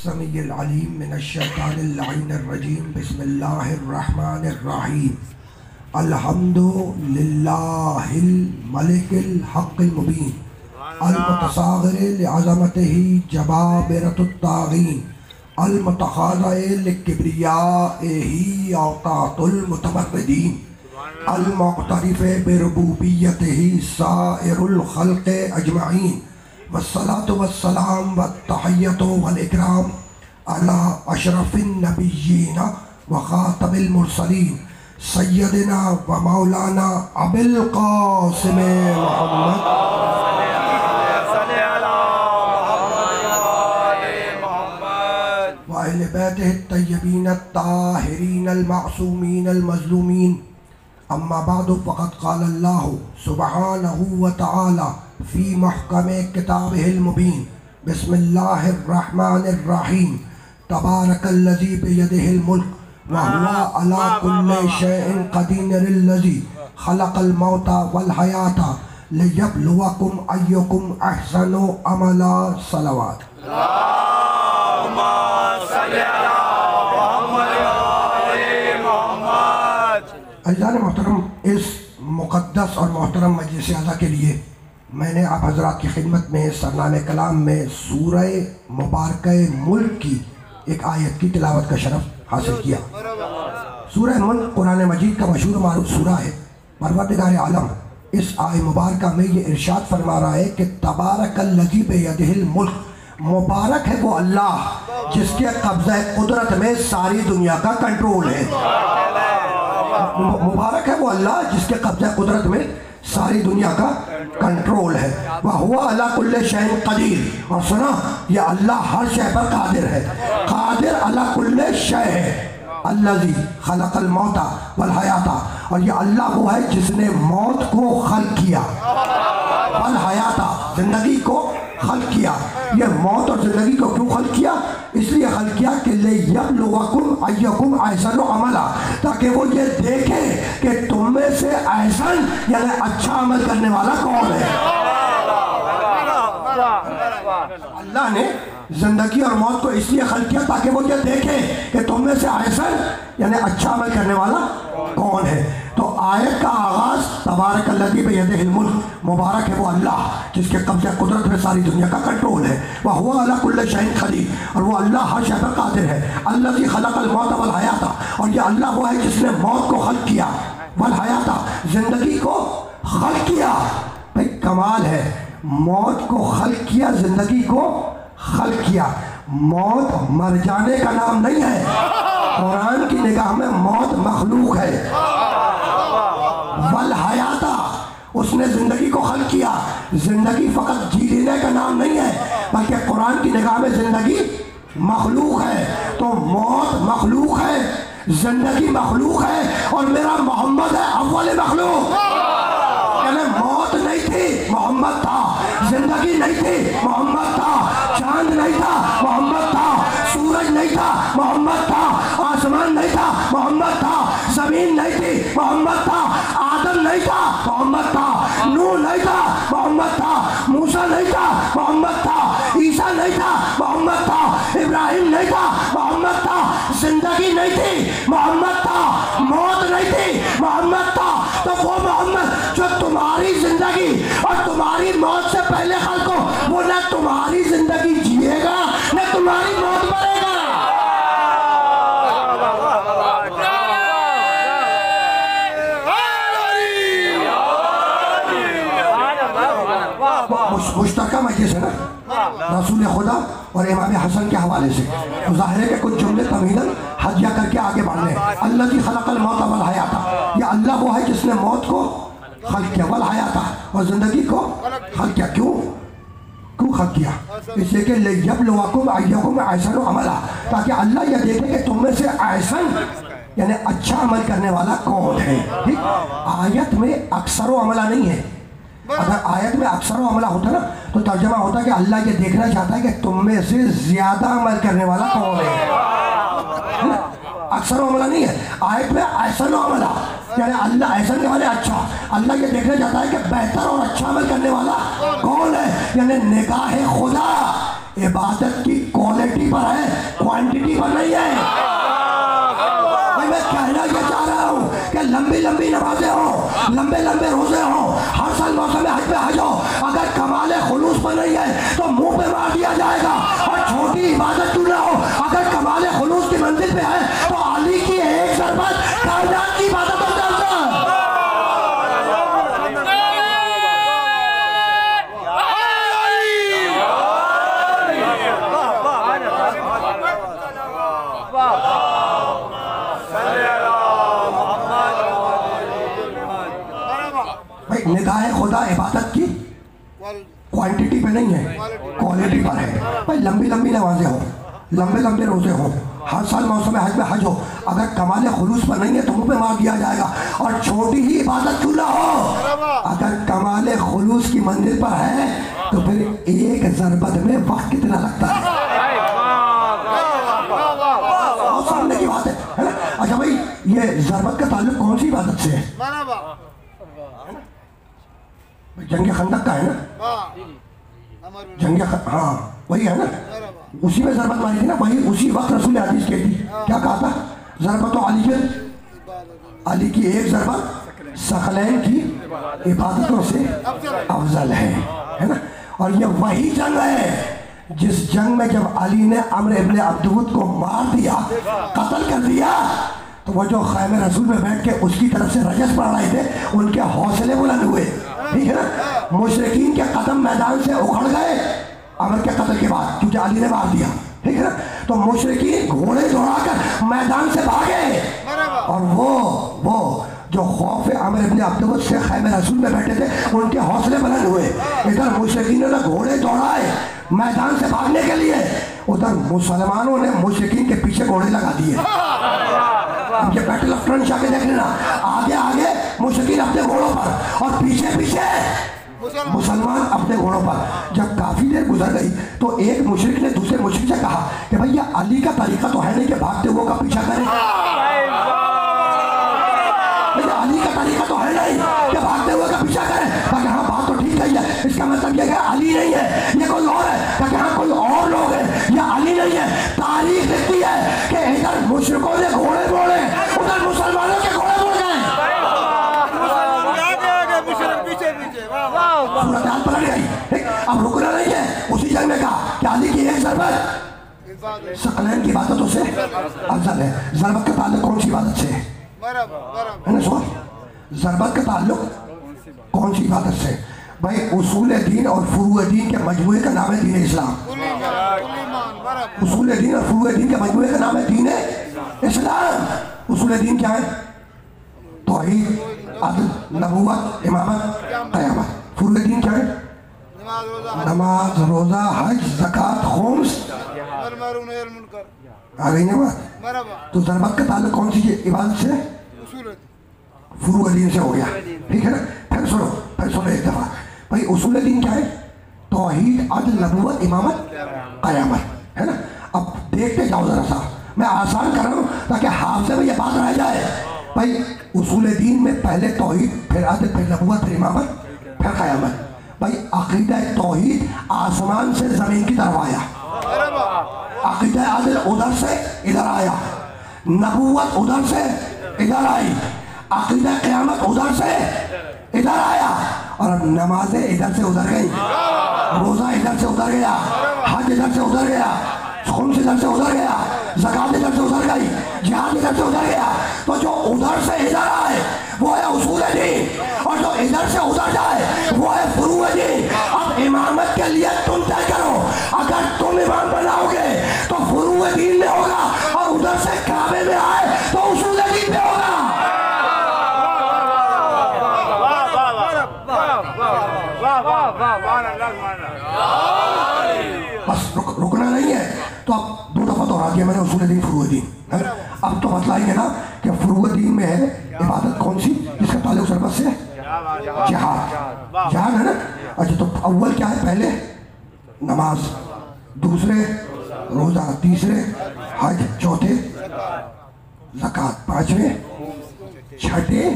अस्समीउल अलीम मिनश्शैतानिर लाइनिर रजीम बिस्मिल्लाहिर रहमानिर रहीम अल्हम्दुलिल्लाहिल मलिकिल हक़्क़िल मुबीन अल मुतसाग़िर लिअज़मतिही जबाबिरतुत ताग़ीन अल मुतखाज़िर लिकिब्रियाइही औतातुल मुतमर्रिदीन अल मुक़तरिफ़ बिरुबूबियतिही साइरुल ख़ल्क़ अजमईन वस्सलातु वस्सलाम वत्तहिय्यतु वल इकराम अला अशरफिन नबिय्यीन व ख़ातमिल मुरसलीन सय्यदिना व मौलाना अबिल क़ासिम मुहम्मद व अहले बैतिहि तय्यबीन ताहिरीन अल मासूमीन अल मज़लूमीन अम्मा बादु फ़क़द क़ाल अल्लाहु सुब्हानहु व तआला फ़ी महकमे किताबिहिल मुबीन बिस्मिल्लाहिर रहमानिर रहीम तबारकल्लज़ी बियदिहिल मुल्क व हुवा अला कुल्लि शैइन क़दीरुल्लज़ी ख़लक़ल मौता वल हयाता लियब्लुवकुम अय्युकुम अहसनु अमला सलवात। अज़ीज़ान मोहतरम, इस मुक़द्दस और मोहतरम मजलिस आज़ा के लिए मैंने आप हज़रात की खिदमत में सरनामे कलाम में सूरह मुबारक मुल्क की एक आयत की तिलावत का शरफ हासिल किया। सूरह मुल्क कुरान मजीद का मशहूर मारूफ सूरा है। परवरदिगार आलम इस आय मुबारक में ये इरशाद फरमा रहा है कि तबारकल्लज़ी बियदिहिल मुल्क, मुबारक है वो अल्लाह जिसके कब्ज़े कुदरत में सारी दुनिया का कंट्रोल है। मुबारक है वो अल्लाह जिसके कब्ज़े कुदरत में सारी दुनिया का कंट्रोल है। वह हुआ अला कुल्ले शैइन कदीर, और सुना यह अल्लाह हर शय पर कादिर है। कादिर अला कुल्ले शय है। अल्लज़ी खलक़ल मौता वल हयाता, और ये अल्लाह वो है जिसने मौत को खल्क़ किया, वल हयाता जिंदगी को खल्क़ किया। ये मौत और जिंदगी को क्यों खल्क़ किया? इसलिए खल्क़ किया कि लियब्लुवकुम अय्युकुम अहसनु अमला, ताकि वो ये देखे कि तुम में से अहसन यानी अच्छा अमल करने वाला कौन है। अल्लाह ने जिंदगी और मौत को इसलिए खल्क़ किया ताकि वो ये देखे कि तुम में से अहसन यानी अच्छा अमल करने वाला कौन है। तो आयत का आगाज तबारकल्लज़ी बियदिहिल मुल्क, मुबारक है वो अल्लाह जिसके कब्ज़े कुदरत में सारी दुनिया का कंट्रोल है। वह हुआ अला कुल्लि शैइन क़दीर, और वो अल्लाह हर शय पर कादिर है। अल्लज़ी खलक़ल मौत वल हयाता, और ये अल्लाह वो है जिसने मौत को खल्क़ किया, वल हयाता जिंदगी को खल्क़ किया। भाई कमाल है, मौत को खल्क़ किया, जिंदगी को खल्क़ किया। मौत मर जाने का नाम नहीं है। कुरान की निगाह में मौत मखलूक है। वल हयाता, उसने जिंदगी को खल्क़ किया। जिंदगी फ़कत जीने का नाम नहीं है, बल्कि कुरान की निगाह में जिंदगी मखलूक है। तो मौत मखलूक है, जिंदगी मखलूक है, और मेरा मोहम्मद है अव्वल मखलूक। यानी मौत नहीं थी, मोहम्मद था। जिंदगी नहीं थी, मोहम्मद था। चांद नहीं था, मोहम्मद था। सूरज नहीं था, मोहम्मद था। आसमान नहीं था, मोहम्मद था। जमीन नहीं थी, मोहम्मद था। आदम नहीं था, मोहम्मद था। नूह नहीं था, मोहम्मद था। मूसा नहीं था, मोहम्मद था। ईसा नहीं था, मोहम्मद था। इब्राहिम नहीं था, मोहम्मद था। जिंदगी नहीं थी, मोहम्मद था। मौत नहीं थी, मोहम्मद था। तो वो मोहम्मद जो तुम्हारी जिंदगी और तुम्हारी मौत से पहले खल्क़ हो, वो न तुम्हारी जिंदगी जिएगा न तुम्हारी मौत मरेगा। मुश्तरका मजलिस है ना रसूल खुदा और इमाम हसन के हवाले से, तो ज़ाहिर है कि कुछ जुमले तमीज़न हदिया करके आगे बढ़ रहे हैं। अल्लज़ी खलक़ल मौत वल हयाता, ये अल्लाह वो है जिसने मौत को खल्क़ किया, वल हयाता, और ज़िंदगी को खल्क़ किया। क्यों खल्क़ किया? इसलिए कि लियब्लुवकुम अय्युकुम अहसनु अमला, ताकि अल्लाह यह देखे कि तुम में से अहसन यानी अच्छा अमल करने वाला कौन है। ठीक, आयत में अक्सर अमला नहीं है। अगर आयत में अक्सर अमला होता ना तो तर्जुमा होता कि अल्लाह ये देखना चाहता है कि तुम में से ज्यादा अमल करने वाला कौन है। अक्सर अमला नहीं है, आयत में अहसन अमला यानी अल्लाह अहसन के वाले अच्छा, अल्लाह ये देखना चाहता है कि बेहतर और अच्छा अमल करने वाला कौन है। यानी निगाह खुदा इबादत की क्वालिटी पर है क्वांटिटी पर नहीं है। मैं कहना ये चाह रहा हूँ कि लंबी लंबी नमाजें हो, लंबे लंबे रोजे हो, हर साल मौसम हज पे हज हो, अगर कमाले खुलूस पर नहीं है तो मुंह पे मार दिया जाएगा। और छोटी इबादत क्यों ना हो, अगर कमाले खुलूस की मंजिल पे है तो अली की एक सरबत कायनात की इबादत हो जाता है। निगाह खुदा इबादत की क्वांटिटी पे नहीं है, क्वालिटी पर है। भाई लंबी लंबी नमाजें हो, लंबे लंबे रोजे हो, हर साल मौसम हज में हज हो, अगर कमाल खुलूस पर नहीं है तो मुंह पे मार दिया जाएगा। और छोटी ही इबादत क्यों ना हो, अगर कमाल खुलूस की मंजिल पर है तो फिर एक ज़रबत में वक्त कितना लगता है, बहुत सामने की बात है ना। अच्छा भाई, ये ज़रबत का ताल्लुक कौन सी इबादत से है? जंग खंदक का है ना, हाँ वही है ना, उसी में ज़रबत मारी थी ना, वही उसी वक्त रसूल ने हदीस कही थी। क्या कहा था? ज़रबत तो अली की एक ज़रबत सकलैन की इबादतों से अफजल है ना। और ये वही जंग है जिस जंग में जब अली ने अम्र इब्न अब्दूद को मार दिया, कत्ल कर दिया, तो वो जो खैमे रसूल में बैठ के उसकी तरफ से रजस पढ़ रहे थे, उनके हौसले बुलंद हुए, ठीक है ना। मुशरिकीन के कदम मैदान से उखड़ गए अमर के कत्ल के बाद, क्योंकि अली ने मार दिया, ठीक है ना। तो मुशरिकीन घोड़े दौड़ाकर मैदान से भागे, और वो जो खौफ अमर इब्न अब्दूद से खैमे रसूल में बैठे थे, उनके हौसले बुलंद हुए। इधर मुशरिकीनों ने घोड़े दौड़ाए मैदान से भागने के लिए, उधर मुसलमानों ने मुशरिकीन के पीछे घोड़े लगा दिए। ये बैटल ऑफ ट्रेंच आके देख लेना, आगे आगे मुशरिकीन अपने घोड़ों पर और पीछे पीछे मुसलमान अपने घोड़ों पर। जब काफी देर गुजर गई तो एक मुशरिक ने दूसरे मुशरिक से कहा कि भैया अली का तरीका तो है नहीं कि भागते हुए का पीछा करें, अली का तरीका तो है नहीं कि भागते हुए का पीछा करें। कहा हाँ बात तो ठीक है, इसका मतलब ये अली नहीं है, ये कोई और है। कहा हाँ कोई और लोग है, ये अली नहीं है। तारीख लिखती है कि इधर मुशरिकों ने घोड़े मोड़े, उधर मुसलमानों के घोड़े मोड़ गए, सूरत हाल पलट गई। अब रुकना नहीं है, उसी जंग में कहा कि अली की एक ज़रबत सकलैन की इबादतों से अफजल है। ज़रबत का ताल्लुक कौन सी इबादत से है ना? सो ज़रबत का ताल्लुक कौन सी इबादत से? भाई उसूल दीन और फुरूए दीन के मजमूए का नाम है दीन इस्लाम। उसूल दीन और फुरूए दीन के मजमूए का नाम है दीन इस्लाम। उसूल दीन क्या है? तौहीद, अदल, नबूवत, इमामत, क़यामत। फुरूए दीन क्या है? नमाज, रोजा, हज, ज़कात, खुम्स, आ गई ना बात। तो ज़रबत का ताल्लुक कौन सी इबादत से? फुरूए दीन से हो गया, ठीक है ना। फिर सुनो एक दफा। भाई उसूल दीन क्या है? तौहीद, अदल, नबूवत, इमामत, क़यामत, है ना। अब देखते जाओ जरा सा, मैं आसान कर रहा हूँ ताकि हाफिज़ में ये बात रह जाए। भाई उसूल दीन में पहले तौहीद, फिर अदल, फिर नबूवत, फिर इमामत, फिर क़यामत। भाई अक़ीदा तौहीद आसमान से ज़मीन की तरफ आया, अक़ीदा अदल उधर से इधर आया, नबूवत उधर से इधर आई, अक़ीदा क़यामत उधर से इधर आया, और नमाजें इधर से उधर गई, रोज़ा इधर से उधर गया, हज इधर से उधर गया, खुम्स इधर से उधर गया, ज़कात इधर से उधर गई, जिहाद इधर से उधर गया। तो जो उधर से इधर आए वो है उसूल दीन, और जो इधर से उधर जाए वो है फुरूए दीन। अब इमामत के लिए तुम तय करो, अगर तुम इमाम बनाओगे तो फुरूए दीन में होगा, और उधर से काबे में आए तो उसूल दीन में होगा। बस रुकना नहीं है। तो अब दो दफा दोहरा दिया मैंने उसूल दीन, फुरूए दीन, है ना। अब तो बतलाएंगे ना कि फुरूए दीन में है इबादत कौन सी जिसका ताल्लुक ज़रबत से? जिहाद, जिहाद है ना। अच्छा, तो अव्वल क्या है? पहले नमाज, दूसरे रोज़ा, तीसरे हज, चौथे ज़कात, पांचवें, छठे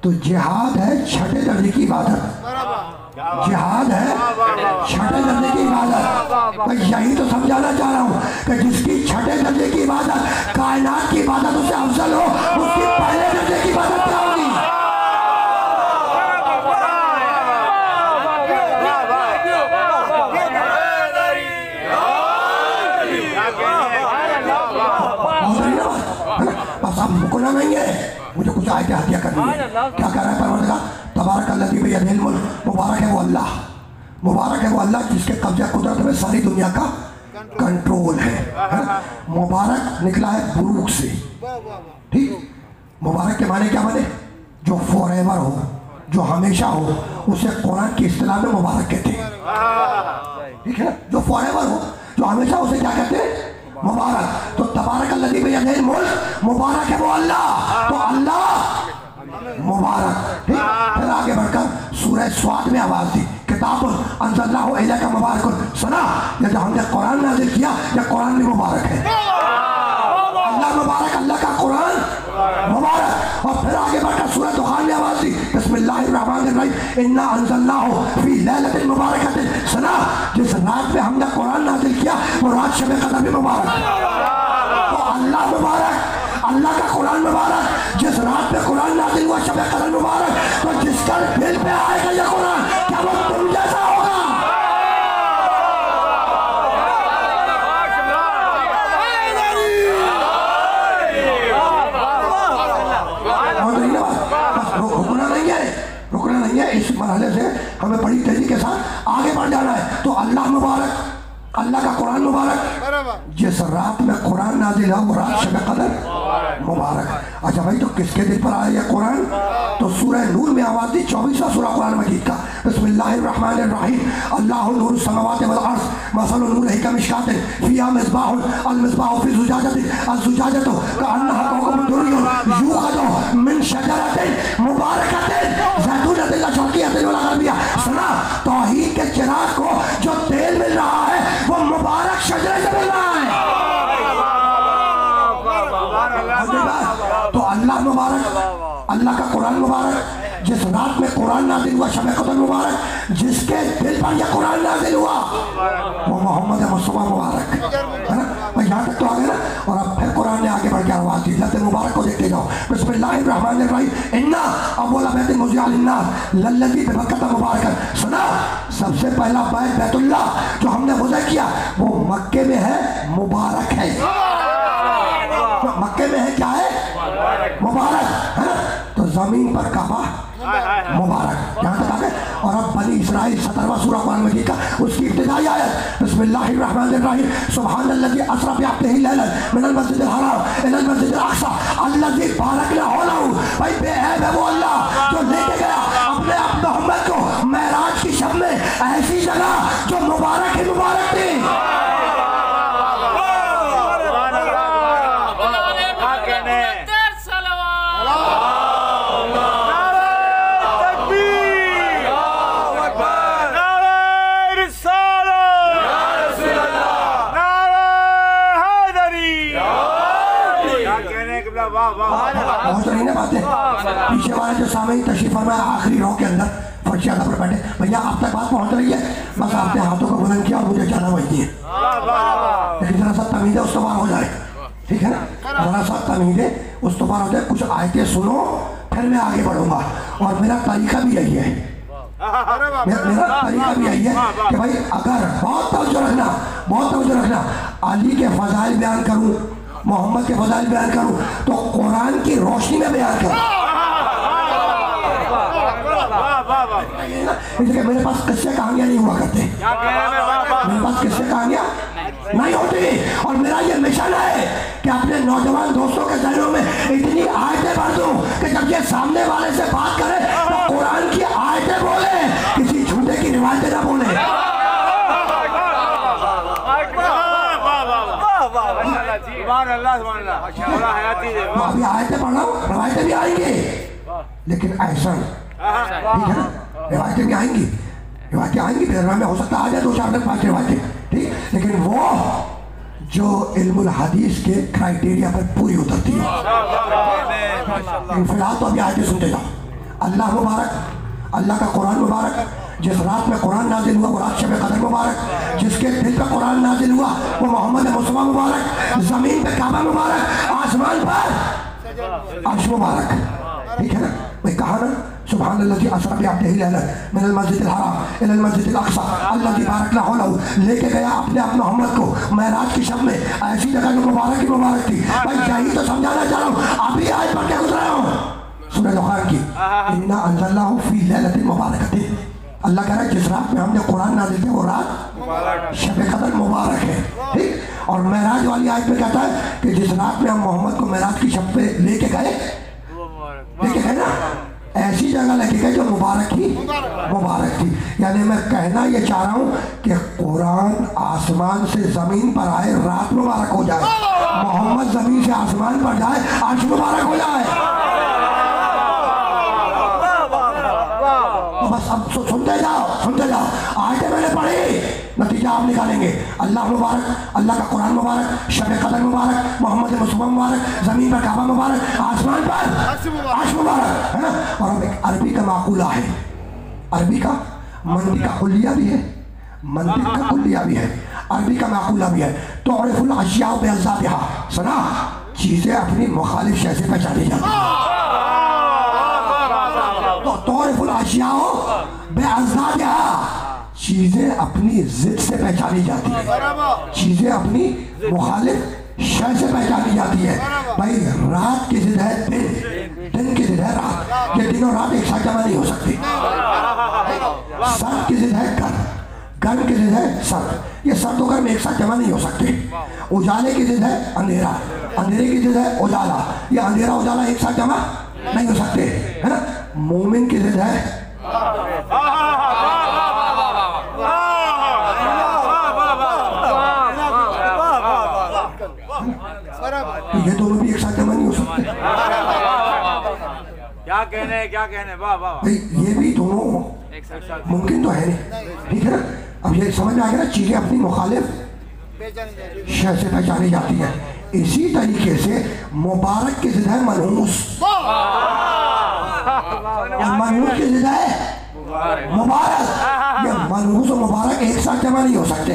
तो जिहाद है छठे दर्जे की इबादत, जिहाद है छठे दर्जे की इबादत। मैं यही तो समझाना चाह रहा हूँ कि जिसकी छठे दर्जे की इबादत कायनात की इबादत उससे अफजल हो, उसकी पहले दर्जे की इबादत क्या होगी? मुकना नहीं है, मुझे कुछ आयतें हत्या करनी है। क्या कह रहा है परवरदिगार? तबारकल्लज़ी बियदिहिल मुल्क, मुबारक है वो अल्लाह, मुबारक है वो अल्लाह जिसके कब्जा कुदरत में सारी दुनिया का कंट्रोल है। मुबारक निकला है बुरूक से, ठीक। मुबारक के माने क्या बने? जो फॉरएवर हो, जो हमेशा हो, उसे कुरान की इस्तिलाह में मुबारक कहते हैं, ठीक है। जो फॉरएवर हो, जो हमेशा, उसे क्या कहते हैं? मुबारक। तो तबारकल्लज़ी बियदिहिल मुल्क, मुबारक है वो अल्लाह, तो अल्लाह मुबारक, ठीक। फिर आगे बढ़कर सूरह स्वाद में आवाज दी, किताबुन अंज़लनाहु इलैका मुबारकुन, सुना? ये जो हमने कुरान नाज़िल किया, ये कुरान भी मुबारक है। अल्लाह मुबारक, अल्लाह का कुरान मुबारक। और फिर आगे बढ़कर सूरह दुखान में आवाज दी, बिस्मिल्लाहिर्रहमानिर्रहीम, इन्ना अंज़लनाहु फी लैलतिन मुबारकतिन, सुना? जिस रात में हमने कुरान नाज़िल किया वो रात शब कदर भी मुबारक। तो अल्लाह मुबारक, अल्लाह का कुरान मुबारक। जिस रात में कुरान नाज़िल हुआ शब कदर मुबारक। तो जिसका दिल पे आएगा ये कुरान, क्या वो तुम जैसा होगा? रुकना नहीं है, रुकना नहीं है। इस मरहले से हमें बड़ी तेजी के साथ आगे बढ़ जाना है। तो अल्लाह मुबारक, अल्लाह का कुरान मुबारक। जिस रात में कुरान नाज़िल है वो रात शब कदर मुबारक। अच्छा भाई, तो किसके दिल पर आया यह कुरान? तो सूरह नूर में आवाज दी, 24वां सूरह कुरान मजीद का, बिस्मिल्लाहिर्रहमानिर्रहीम, अल्लाहु नूरु समावाति वल अर्ज़, मसलु नूरिही कमिशकातिन फ़ीहा मिस्बाहुन, अल मिस्बाहु फ़ी ज़ुजाजतिन, अज़-ज़ुजाजतु कअन्नहा कौकबुन दुर्रियुन यूक़दु मिन शजरतिन मुबारकतिन ज़ैतूनतिन ला शर्क़िय्यतिन वला ग़रबिय्यह। सुना? तौहीद के चिराग को जो तेल मिल रहा है वो मुबारक शजरे से मिल रहा है। तो अल्लाह मुबारक, अल्लाह का कुरान मुबारक। जिस रात में कुरान नाज़िल हुआ शब कदर मुबारक। जिसके दिल पर यह कुरान नाज़िल हुआ वो मोहम्मद मुस्तफ़ा मुबारक, है ना? यहाँ तक तो आ गए ना। और अब फिर कुरान ने आगे बढ़ के आवाज़ दी, लफ्ज़ मुबारक को देखते जाओ, बिस्मिल्लाहिर्रहमानिर्रहीम, इन्ना अव्वला बैतिन वुज़िअ लिन्नास लल्लज़ी बिबक्कता मुबारकन। सुना? सबसे पहला बैत बैतुल्लाह जो हमने वज़अ किया वो मक्के में है, मुबारक है। मक्के में है, क्या है? मुबारक, है ना? तो जमीन पर काबा मुबारक। यहाँ तक आ गए। और अब बनी इसराइल 17वां सूरह कुरान मजीद का, उसकी इब्तिदाई आयत, बिस्मिल्लाहिर्रहमानिर्रहीम, सुब्हानल्लज़ी अस्रा बिअब्दिही लैलन मिनल मस्जिदिल हराम इलल मस्जिदिल अक़सा अल्लज़ी बारकना हौलहू। भाई बेऐब है वो अल्लाह जो लेके गया अपने आप मोहम्मद को मेराज की शब में ऐसी जगह जो मुबारक ही मुबारक थी। बहुत रही ना बातें। पीछे वाले जो सामने तशरीफ फरमाया आखिरी रो के अंदर फर्श अदा पर बैठे, भैया आप तक बात पहुंच रही है, बस आपने हाथों को बुलंद किया और मुझे जाना वही है। लेकिन जरा सा तमीज़े उस तबार हो जाए, ठीक है ना? जरा सा तमीज़े उस तबार हो जाए। कुछ आयतें सुनो फिर मैं आगे बढ़ूंगा। और मेरा तरीका भी यही है, मेरा तरीका भी यही है कि भाई अगर बहुत तवज्जो रखना, बहुत तवज्जो रखना, अली के फज़ाइल बयान करूं, मोहम्मद के फज़ाइल बयान करूं तो कुरान की रोशनी में बयान करूं। इसलिए मेरे पास किस्से कहानियां नहीं हुआ करते, मेरे पास किस्से कहानियां नहीं होती। और मेरा ये मिशन है कि अपने नौजवान दोस्तों के जहनों में इतनी आयतें भर दूं कि जब ये सामने वाले से बात करे तो कुरान की आयतें बोले, किसी झूठे की रिवायतें ना बोले। अभी आयतें पढ़ रहा हूँ, रिवायतें भी आएंगी, लेकिन ऐसा ठीक है ना? रिवायतें भी आएंगी, रिवायतें आएंगी, फिर में हो सकता है आ जाए 2-4 दिन 5 रिवायतें, ठीक। लेकिन वो जो इल्मुल हदीस के क्राइटेरिया पर पूरी उतरती है। फिलहाल तो अभी आयतें सुनते जाओ। अल्लाह मुबारक, अल्लाह का कुरान मुबारक। जिस रात में कुरान नाजिल हुआ वो रात शब कदर मुबारक, जिसके दिल पे कुरान नाजिल हुआ वो मोहम्मद मुस्तफा मुबारक, जमीन पे काबा मुबारक, आसमान पर अर्श मुबारक। ठीक है ना भाई, कहा ना सुभान अल्लाह की असरा बिअब्दिही लैला मिनल मस्जिदिल हराम इलल मस्जिदिल अक़सा अल्लज़ी बारकना हौलहू, लेके गया अपने आप मोहम्मद को मेराज की शब में ऐसी जगह जो मुबारक ही मुबारक थी। भाई यही तो समझाना चाह रहा हूँ, अभी आज पढ़ के गुजरा हूँ सूरह दुखान की, इन्ना अंज़लनाहू फी लैलतिन मुबारकतिन। अल्लाह कह रहा है जिस रात में हमने कुरान नाज़िल किया वो रात शब कदर मुबारक है। ठीक, और मेराज वाली आयत में कहता है कि जिस रात में हम मोहम्मद को मेराज की शब पे लेके गए ना, ऐसी जगह लेके गए जो मुबारक ही मुबारक थी। यानी मैं कहना ये चाह रहा हूँ कि कुरान आसमान से जमीन पर आए रात मुबारक हो जाए, मोहम्मद जमीन से आसमान पर जाए अर्श मुबारक हो जाए। तो बस अब सुनते जाओ आयतें मैंने पढ़ी, नतीजा आप निकालेंगे। अल्लाह मुबारक, अल्लाह का कुरान मुबारक, शब कदर मुबारक, मोहम्मद मुस्तफा मुबारक, जमीन पर काबा मुबारक, आसमान पर अर्श मुबारक, है ना। और अब एक अरबी का माकूला है, अरबी का मंतिक का कुल्लिया भी है, मंतिक का कुल्लिया भी है, अरबी का माकूला भी है। तो औरफुल अशिया बेअज़ाबिहा, सुना, चीजें अपनी मुखालिफ शय से पहचानी जाती है। तो तौरफुल अशिया बेअज़ाबिहा, चीजें अपनी जिद से पहचानी जाती है, चीजें अपनी मुखालिफ शय से पहचानी जाती है। भाई रात की जिद है दिन, दिन की जिद है रात, ये दिन और रात एक साथ जमा नहीं हो सकती। सर्द की जिद है गर्म, गर्म की जिद है सर्द, ये सर्द और गर्म एक साथ जमा नहीं हो सकते। उजाले की जिद है अंधेरा, अंधेरे की जिद है उजाला, ये अंधेरा उजाला एक साथ जमा नहीं हो सकते, है ना। मोमिन की जिद है ये दोनों भी एक साथ जमा नहीं हो सकते। क्या कहने वाह वाह, भाई ये भी दोनों मुमकिन तो है नहीं। ठीक है ना, अब ये समझ में आ गया ना, चीजें अपनी मुखालिफ शय से पहचानी जाती है। इसी तरीके से मुबारक की जिद है मनहूस, मनहूस की जिद है मुबारक, ये मनहूस और मुबारक एक साथ जमा नहीं हो सकते।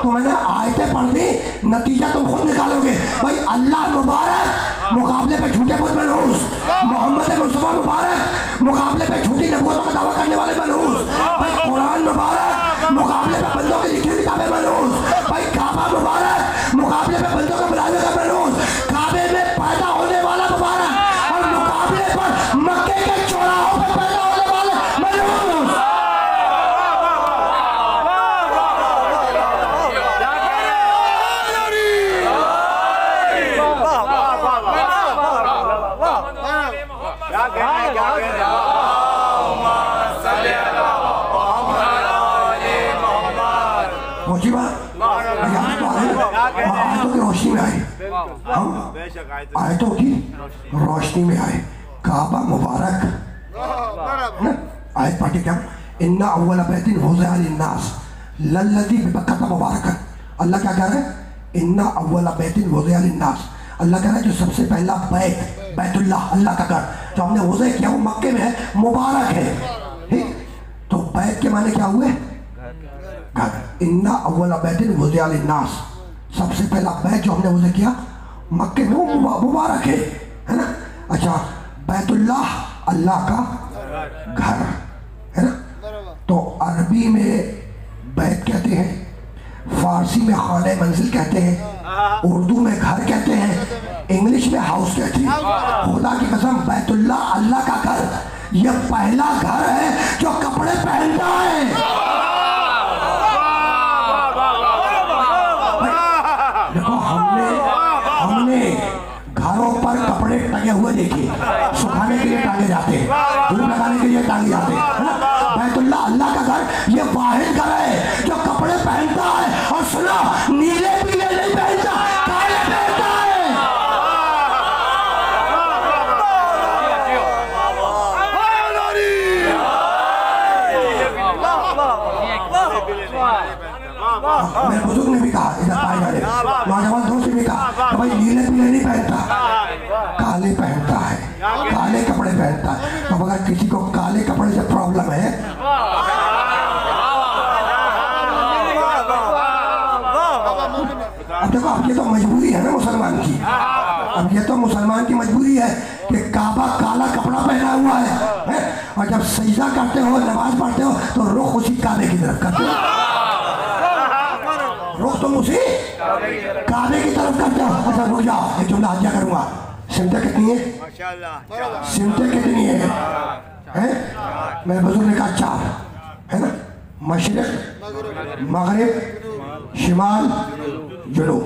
तो मैंने आयतें पढ़ दी, नतीजा तुम खुद निकालोगे। भाई अल्लाह मुबारक मुकाबले पे झूठे बुत मनहूस, मोहम्मद मुस्तफा मुबारक मुकाबले पे झूठी नबूवत का दावा करने वाले मनहूस, भाई कुरान मुबारक मुकाबले पे बंदों की लिखी किताबें मनहूस, भाई काबा मुबारक मुकाबले पे बंदों को बुलाने का मनहूस, काबे में पैदा होने वाला मुबारक और मुकाबले पर मक्के के चौराहों पर पैदा होने वाले मनहूस। आयतों की रोशनी में आए, हम आयतों की रोशनी में आए। काबा मुबारक, आयत पढ़ के क्या, इन्ना अव्वल बैतिन हुज़िअ लिन्नास लल्लज़ी बिबक्कता मुबारकन। अल्लाह क्या कह रहा है, इन्ना अव्वल बैतिन हुज़िअ लिन्नास, अल्लाह कह रहा है जो सबसे पहला बैत, बैतुल्लाह, अल्लाह का घर जो हमने हुज़िअ किया वो मक्के में है, मुबारक है। ठीक, तो बैत के माने क्या हुए, घर। इन्ना अव्वल बैतिन हुज़िअ लिन्नास, सबसे पहला बैत जो हमने उसे किया मक्के में वो मुबारक है ना। अच्छा, बैतुल्लाह अल्लाह का घर है ना। तो अरबी में बैत कहते हैं, फारसी में खाने मंजिल कहते हैं, उर्दू में घर कहते हैं, इंग्लिश में हाउस कहते हैं। खुदा की कसम बैतुल्लाह अल्लाह का घर, ये पहला घर है जो कपड़े पहनता है। देखो हमने घरों पर कपड़े टंगे हुए देखे, सुखाने के लिए टांगे जाते हैं, धूप लगाने के लिए टांगे जाते हैं। बैतुल्लाह अल्लाह का घर ये वाहिद घर है जो कपड़े पहनता है, और सुना नीले पीले नहीं पहनता, काले पहनता है। मेरे बुजुर्ग ने भी कहा, इधर पाए जा रहे नौजवान दोस्त ने भी कहा भाई नीले पीले नहीं पहनता, काले पहनता है, काले कपड़े पहनता है। अब अगर किसी को काले कपड़े से प्रॉब्लम है ये तो मजबूरी है ना मुसलमान की। अब ये तो मुसलमान की मजबूरी है कि काबा काला कपड़ा पहना हुआ है? और जब सजदा करते हो, नमाज पढ़ते हो, तो रुख उसी काबे की तरफ करते हो। रुख तुम उसी काबे की तरफ करते हो। अच्छा रुक जाओ, एक जुमला हज करूंगा। सिमतें कितनी है? सिमतें कितनी है? मेरे बुजुर्ग ने कहा 4 है ना, मशरिक, मगरिब, शिमाल, जुनूब,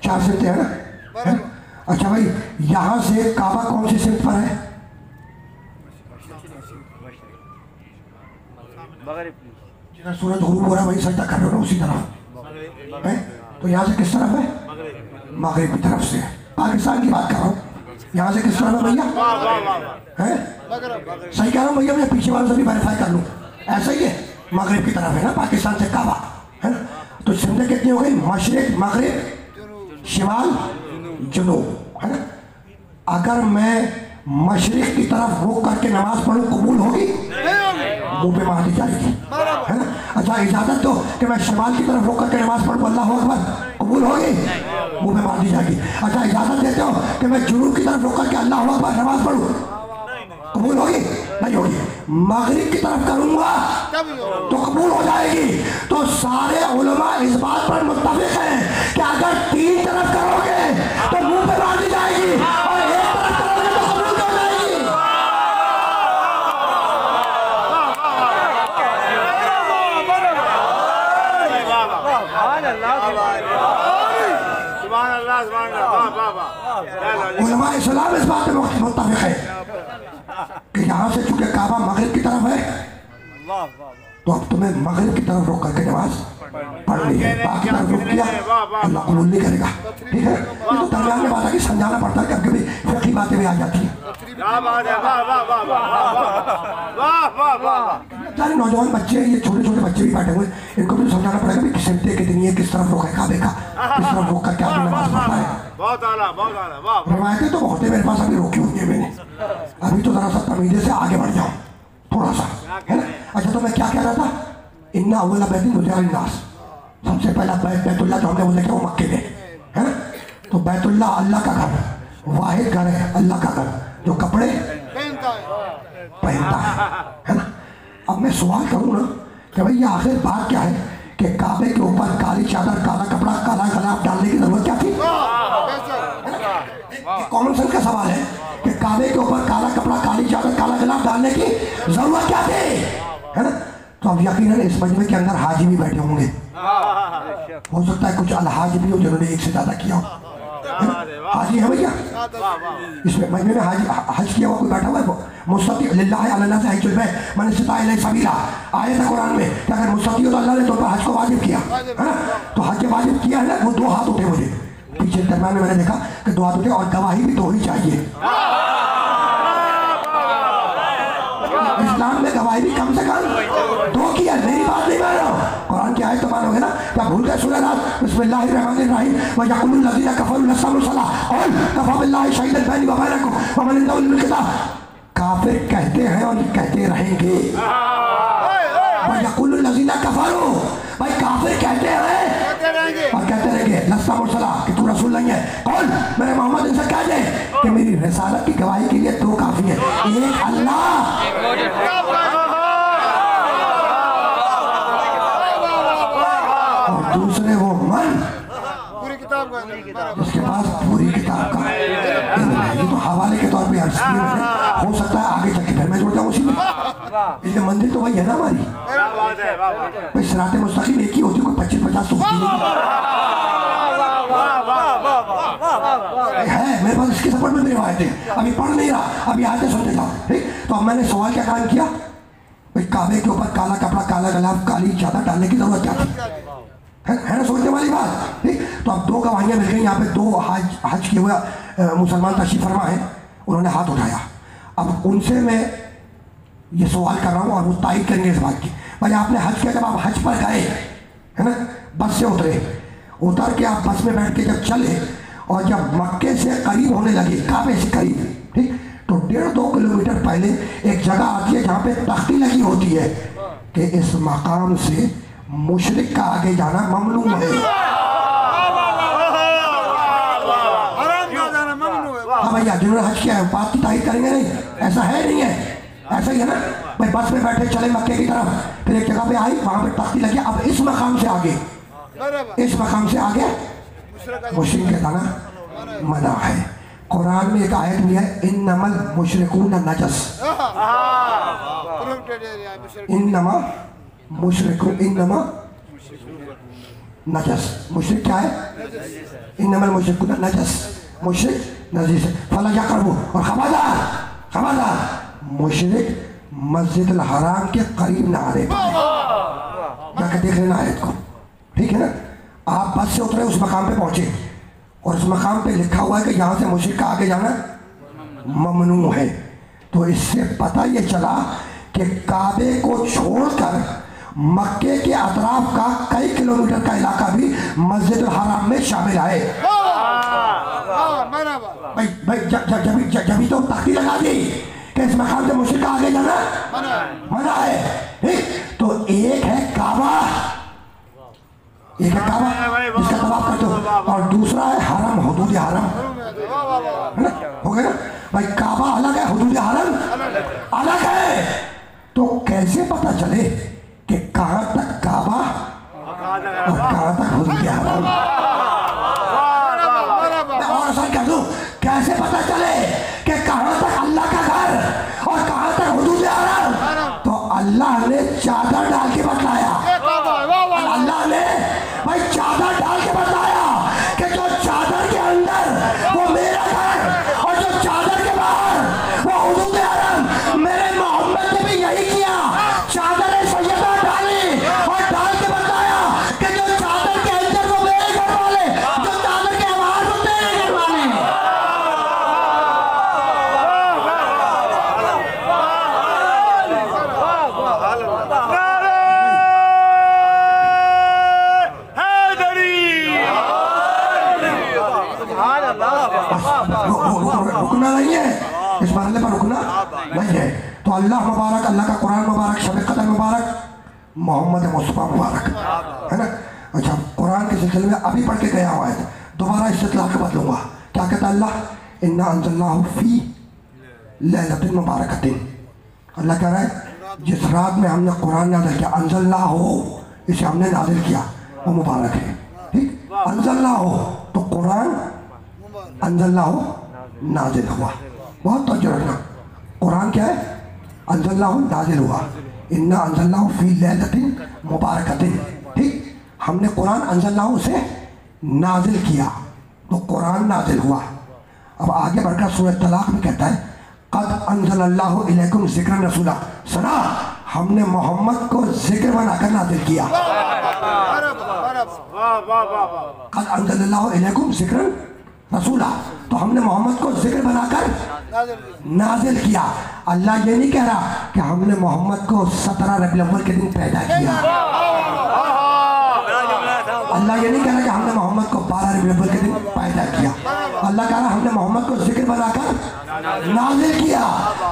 4 सिमतें है ना? अच्छा भाई, यहाँ से काबा कौन सी सिमत पर है? जिधर सूरज गुरूब हो रहा है वही सजदा कर रहे हो उसी तरफ है। तो यहाँ से किस तरफ है? मगरिब की तरफ से। पाकिस्तान की बात कर रहा हूँ। यहाँ से किस तरफ है भैया? है सही कह रहा हूँ भैया? मैं पीछे वालों से भी वेरीफाई कर लूँ। ऐसा ही है, मगरिब की तरफ है ना पाकिस्तान से काबा, है ना? तो सिमतें कितनी हो गई? मशरिक, मगरिब, शिमाल, जुनूब, है ना? अगर मैं मशरिक की तरफ रुख करके नमाज पढ़ूं, कबूल होगी? मुंह पे मार दी जाएगी, है ना? अच्छा इजाजत दो कि मैं शिमाल की तरफ रुख करके नमाज पढ़ूं, अल्लाह अकबर, कबूल होगी? मुंह पे मार दी जाएगी। अच्छा इजाजत देते हो कि मैं जुनूब की तरफ रुख करके अल्लाह अकबर नमाज पढ़ूं, कबूल होगी? नहीं होगी। मगरिब की तरफ करूंगा तो कबूल हो जाएगी। तो सारे उलमा इस बात पर मुत्तफिक हैं कि अगर 3 तरफ करोगे तो मुंह पे मार दी जाएगी, और 1 तरफ करोगे तो कबूल हो जाएगी। उलमा इस्लाम इस बात में मुत्तफिक है कि यहाँ से चूंकि काबा मगरिब की तरफ है, तो अब तुम्हें मगरिब की तरफ रुक करके नमाज पढ़नी है। बाकी तरफ रुक किया, अल्लाह कबूल नहीं करेगा। ठीक है, ये तो दरमियान में बात है कि समझाना पड़ता है, कभी कभी फिक्री बातें भी आ जाती है। सारे नौजवान बच्चे, ये छोटे छोटे बच्चे भी बैठे हुए, इनको भी समझाना पड़ेगा कि सिमतें कितनी है, किस तरफ रुक है काबे का, किस तरफ रुक करके आपने नमाज पढ़ता है। रवायतें तो बहुत है मेरे पास, अभी रोकी हुई है मैंने। अभी तो जरा सा तमीज़े से आगे बढ़ जाओ थोड़ा सा, है ना? अच्छा तो मैं क्या कह रहा था? इन्ना अव्वला बैतिन वुज़िअ लिन्नास, सबसे पहला बैतुल्लाह जो हमने देखा वो मक्के में है ना। तो बैतुल्लाह अल्लाह का घर, वाहिद घर है अल्लाह का घर जो कपड़े पहनता है ना। अब मैं सवाल करूँ ना कि भाई ये आखिर बात क्या है कि काबे के ऊपर काली चादर, काला कपड़ा, काला गलाफ डालने की जरूरत क्या थी? कॉमन सेंस का सवाल है कि काबे के ऊपर काला कपड़ा, काली चादर, काला गलाफ डालने की जरूरत क्या थी, है ना? तो अब यकीनन इस मजमे के अंदर हाजी भी बैठे होंगे, हो सकता है कुछ अलहाज भी हो जिन्होंने एक से ज्यादा किया हो। हाजी है भैया इसमें मजमे में? हाजी हज किया हुआ कोई बैठा हुआ है? मुस्तती लिल्लाहि अला नास हज्जुल बैत मन इस्तता इलैहि सबीला, आयत है कुरान में कि अगर मुस्तती हो तो अल्लाह ने तुम पर हज को वाजिब किया, है ना? तो हज वाजिब किया है ना, वो 2 हाथ उठे मुझे पीछे दरम्यान में, मैंने देखा कि 2 हाथ उठे, और गवाही भी 2 ही चाहिए। इस्लाम में गवाही भी कम से कम 2 की है। मेरी बात नहीं मान रहा हूँ, कुरान की आयत तो मानोगे ना? क्या भूल गए सूरह नास? बिस्मिल्लाहिर्रहमानिर्रहीम व यक़ूलुल लज़ीना कफ़रू लस्ता मुरसला क़ुल कफ़ा बिल्लाहि शहीदन बैनी व बैनकुम व मन इंदहु उम्मुल किताब। काफिर कहते हैं और कहते रहेंगे। व यक़ूलुल लज़ीना कफ़रू, भाई काफिर कहते हैं और कहते रहेंगे लस्ता मुरसला, कि तू रसूल नहीं है। क़ुल, मेरे मोहम्मद इनसे कह दे कि मेरी रिसालत की गवाही के लिए 2 काफी है, एक अल्लाह और दूसरे वो मन जिसके पास पूरी किताब का ये तो हवाले के तौर पे अर्ज किए मैंने, हो सकता है आगे चल के फिर मैं जुड़ जाऊँ उसी में। इसलिए मंदिर तो वही है ना हमारी भाई, सिराते मुस्तकीम एक ही होती है, कोई 25-50 तो होती है। मेरे पास इसके सपोर्ट में मेरी आयतें, अभी पढ़ नहीं रहा, अभी आयतें सुनते जाओ। ठीक, तो अब मैंने सवाल क्या काम किया भाई, काबे के ऊपर काला कपड़ा, काला गलाफ, काली चादर डालने की जरूरत क्या थी? है ना सोचने वाली बात। ठीक, तो अब 2 गवाहियां मिल गई। यहाँ पे 2 हज किए हुए मुसलमान तशरीफ फरमा है, उन्होंने हाथ उठाया। अब उनसे मैं ये सवाल कर रहा हूँ और वो तारीफ करेंगे इस बात की, भाई आपने हज किया, जब आप हज पर गए है ना, बस से उतर के आप बस में बैठ के जब चले और जब मक्के से करीब होने लगे, काबे से करीब, ठीक, तो 1.5-2 किलोमीटर पहले एक जगह आती है जहाँ पे तख्ती लगी होती है कि इस मकाम से मुशरिक का आगे जाना ममनू है। हाँ भैया, जिन्होंने हज किया है बात की तारीफ करेंगे नहीं, ऐसा है नहीं है, ऐसा ही है ना भाई। बस में बैठे चले मक्के की तरफ, फिर एक जगह पे आई, वहां पे तख्ती लगी, अब इस मकाम से आगे, इस मकाम से आगे मुशरिक का दाना मना है। कुरान में एक आयत भी है, इन्नमल मुशरिकून नजस, इन्नमा मुशरिकून, इन्नमा नजस, मुशरिक क्या है? इन्नमल मुशरिकून नजस, मुशरिक नजीस, फला क्या करबो, और खबरदार खबरदार मुशरिक मस्जिद अल हराम के करीब ना आने पाए, जाके देख लेना आयत को, ठीक है ना। आप बस से उतरे, उस मकाम पे पहुंचे और उस मकाम पे लिखा हुआ है कि यहाँ से मुशरिक का आगे जाना ममनू है, तो इससे पता ये चला कि काबे को छोड़कर मक्के के अतराफ का कई किलोमीटर का इलाका भी मस्जिद अल हराम में शामिल है। भाई भाई जब तो तख्ती लगा दी कि इस मकाम से मुशरिक का आगे जाना मना है, ठीक। तो एक है काबा, एक है काबा जिसका तवाफ करते हो, और दूसरा है हरम, हुदूद हरम, है ना, हो गया ना भाई। काबा अलग है, हुदूद हरम अलग है, तो कैसे पता चले कि कहां तक काबा और कहां तक हुदूद हरम? और सर कह दूं, कैसे पता चले कि कहां तक अल्लाह का घर और कहां तक हुदूद हरम? तो अल्लाह ने चादर डाल के बताया, अल्लाह ने भाई चादर डाल के बताया कि जो चादर के अंदर वो मेरा घर और जो चादर के बाहर वो हुदूद हरम। मेरे मोहम्मद ने भी यही किया, चादर सैयदा डाली और डाल के बताया कि जो चादर के अंदर वो मेरे घर वाले, जो चादर के बाहर वो मेरे घर वाले। रुकना नहीं है, इस मरहले पर रुकना नहीं है। तो अल्लाह मुबारक, अल्लाह का कुरान मुबारक, शब कदर मुबारक, मोहम्मद मुस्तफा मुबारक, है ना। अच्छा, कुरान के सिलसिले में अभी पढ़ के गया हुआ है, दोबारा इस्तितला के बदलूंगा। क्या कहता है अल्लाह? इन्ना अंज़लनाहु फी लैलतिन मुबारकतिन। अल्लाह कह रहा है जिस रात में हमने कुरान नाज़िल किया, अंज़लनाहु, इसे हमने नाज़िल किया, वो मुबारक है, ठीक। अंज़लनाहु तो कुरान, अंज़लनाहु नाज़िल हुआ। बहुत तवज्जो रखना, कुरान क्या है? अंज़लनाहु नाज़िल हुआ, इन्ना अंज़लनाहु फी लैलतिन मुबारकतिन, ठीक। हमने कुरान अंज़लनाहु से नाज़िल किया, तो कुरान नाज़िल हुआ। अब आगे बढ़कर सूरह तलाक में कहता है क़द अंज़लल्लाहु इलैकुम ज़िक्रन रसूला, सुना हमने मोहम्मद को जिक्र बनाकर नाज़िल किया। क़द अंज़लल्लाहु इलैकुम ज़िक्रन रसूला, तो हमने मोहम्मद को जिक्र बनाकर नाजिल किया। अल्लाह ये नहीं कह रहा कि हमने मोहम्मद को 17 रबीउल अव्वल के दिन पैदा किया, अल्लाह ये नहीं कह रहा कि हमने मोहम्मद को 12 रबीउल अव्वल के दिन पैदा किया। अल्लाह कह रहा हमने मोहम्मद को जिक्र बनाकर नाजिल किया।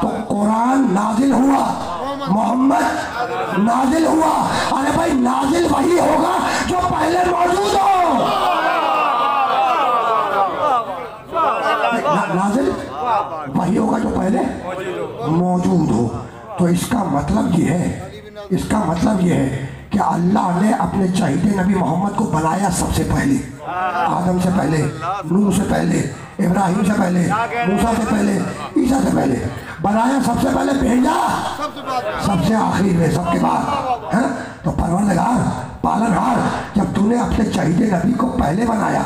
तो कुरान नाजिल हुआ, मोहम्मद नाजिल हुआ। अरे भाई नाजिल वही होगा जो पहले मौजूद हो, नाजिल वही होगा जो पहले मौजूद हो। तो इसका मतलब ये है, इसका मतलब ये है कि अल्लाह ने अपने चहीते नबी मोहम्मद को बनाया सबसे पहले, आदम से पहले, नूह से पहले, इब्राहिम से पहले, मूसा से पहले, ईसा से पहले बनाया, सबसे पहले भेजा, सबसे आखिरी में, सबके बाद, है। तो परवरदिगार पालनहार, जब तूने अपने चहीते नबी को पहले बनाया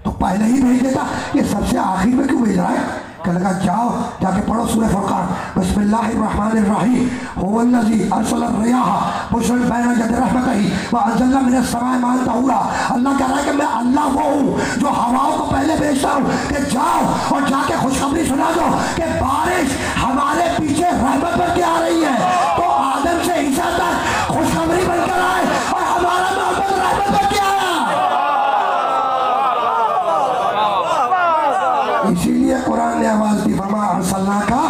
तो पहले ही भेज देता, ये सबसे आखिर में क्यों भेज रहा है? कह लगा जाओ जाके पढ़ो सूरह फुरकान, बिस्मिल्लाहिर्रहमानिर्रहीम, हुवल्लज़ी अरसला रियाह बुशरन बैना यदै रहमतिही व अंज़लना मिनस समाई माअन तहूरा। अल्लाह कह रहा है कि मैं अल्लाह वो हूँ जो हवाओं को पहले भेजता हूँ कि जाओ और जाके खुशखबरी सुना दो कि बारिश हमारे पीछे रहमत बन के आ रही है। तो आदम से ईसा तक खुशखबरी बनकर आए और हमारा मोहम्मद रहमत बन के आया। इसीलिए कुरान ने आवाज दी, फरमा अरसलना का,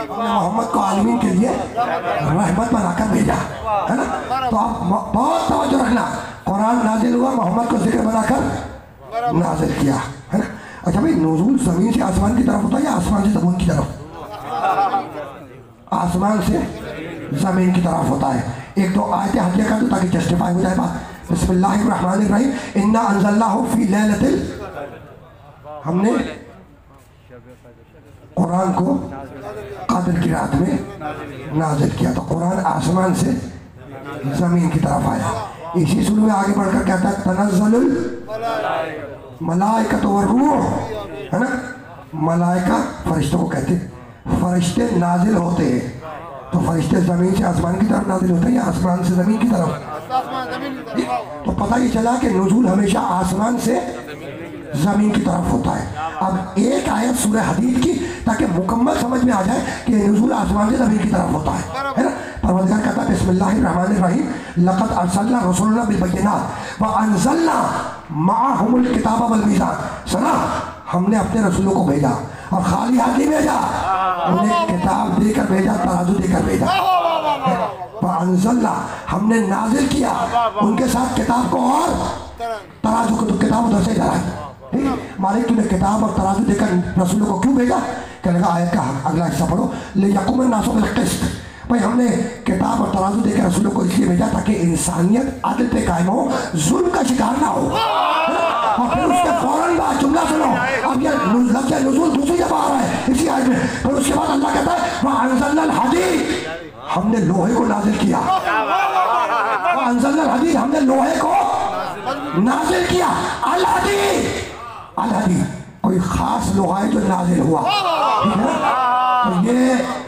मोहम्मद को आलमीन के लिए रहमत बनाकर भेजा, है ना। तो आप बहुत तवज्जो रखना, कुरान नाजिल हुआ, मोहम्मद को जिक्र बनाकर नाजिल किया, है ना। अच्छा भाई, नुज़ूल जमीन से आसमान की तरफ होता है या आसमान से ज़मीन की तरफ? आसमान से ज़मीन की तरफ होता है। एक दो आयतें हदिया कर दो ताकि जस्टिफाई हो जाए बात। बिस्मिल्लाहिर्रहमानिर्रहीम, इन्ना अंज़लनाहु फी लैलतिल, हमने कुरान को कद्र की रात में नाज़िल किया। तो कुरान आसमान से ज़मीन की तरफ आया। इसी सूरह में आगे बढ़कर कहता है तनज़्ज़लुल मलाइकतु वर्रूह, है ना। मलाइका फरिश्तों को कहते हैं, फरिश्ते नाजिल होते हैं। तो फरिश्ते ज़मीन से आसमान की तरफ नाजिल होते हैं या आसमान से ज़मीन की तरफ? तो पता ही चला कि नुज़ूल हमेशा आसमान से ज़मीन की तरफ होता है। अब एक आयत सूरह हदीद की ताकि मुकम्मल समझ में आ जाए कि नुज़ूल आसमान से ज़मीन की तरफ होता है ना। परवरदिगार कहता है बिस्मिल्लाहिर्रहमानिर्रहीम, लक़द अरसलना रसूलना बिल-बय्यिनात व अंज़लना मअहुमुल किताब वल मीज़ान। सुना, हमने अपने रसूलों को भेजा और खाली हाथ नहीं भेजा, उन्हें किताब देकर भेजा, तराजू देकर भेजा। अंज़लना, हमने नाजिल किया उनके साथ किताब को और तराजू को। तो किताब उधर से जा ठीक है, मालिक तूने किताब और तराजू देकर रसूलों को क्यों भेजा? कहने का आयत का अगला हिस्सा पढ़ो, लियकुम अन्नासु बिल क़िस्त। भाई हमने किताब और तराजू देकर रसूलों को इसलिए भेजा ताकि इंसानियत अदल पे कायम हो, जुल्म का शिकार ना हो। और फिर उसके फौरन बाद जुमला सुनो, अब ये लफ्ज़ नुज़ूल दूसरी जगह आ रहा है इसी आयत में। फिर उसके बाद अल्लाह कहता है व अंज़लनल हदीद, हमने लोहे को नाजिल किया। अंज़लनल हदीद, हमने लोहे को नाजिल किया। अल हदीद, अल हदीद कोई खास लोहा है जो नाजिल हुआ, ठीक है। तो ये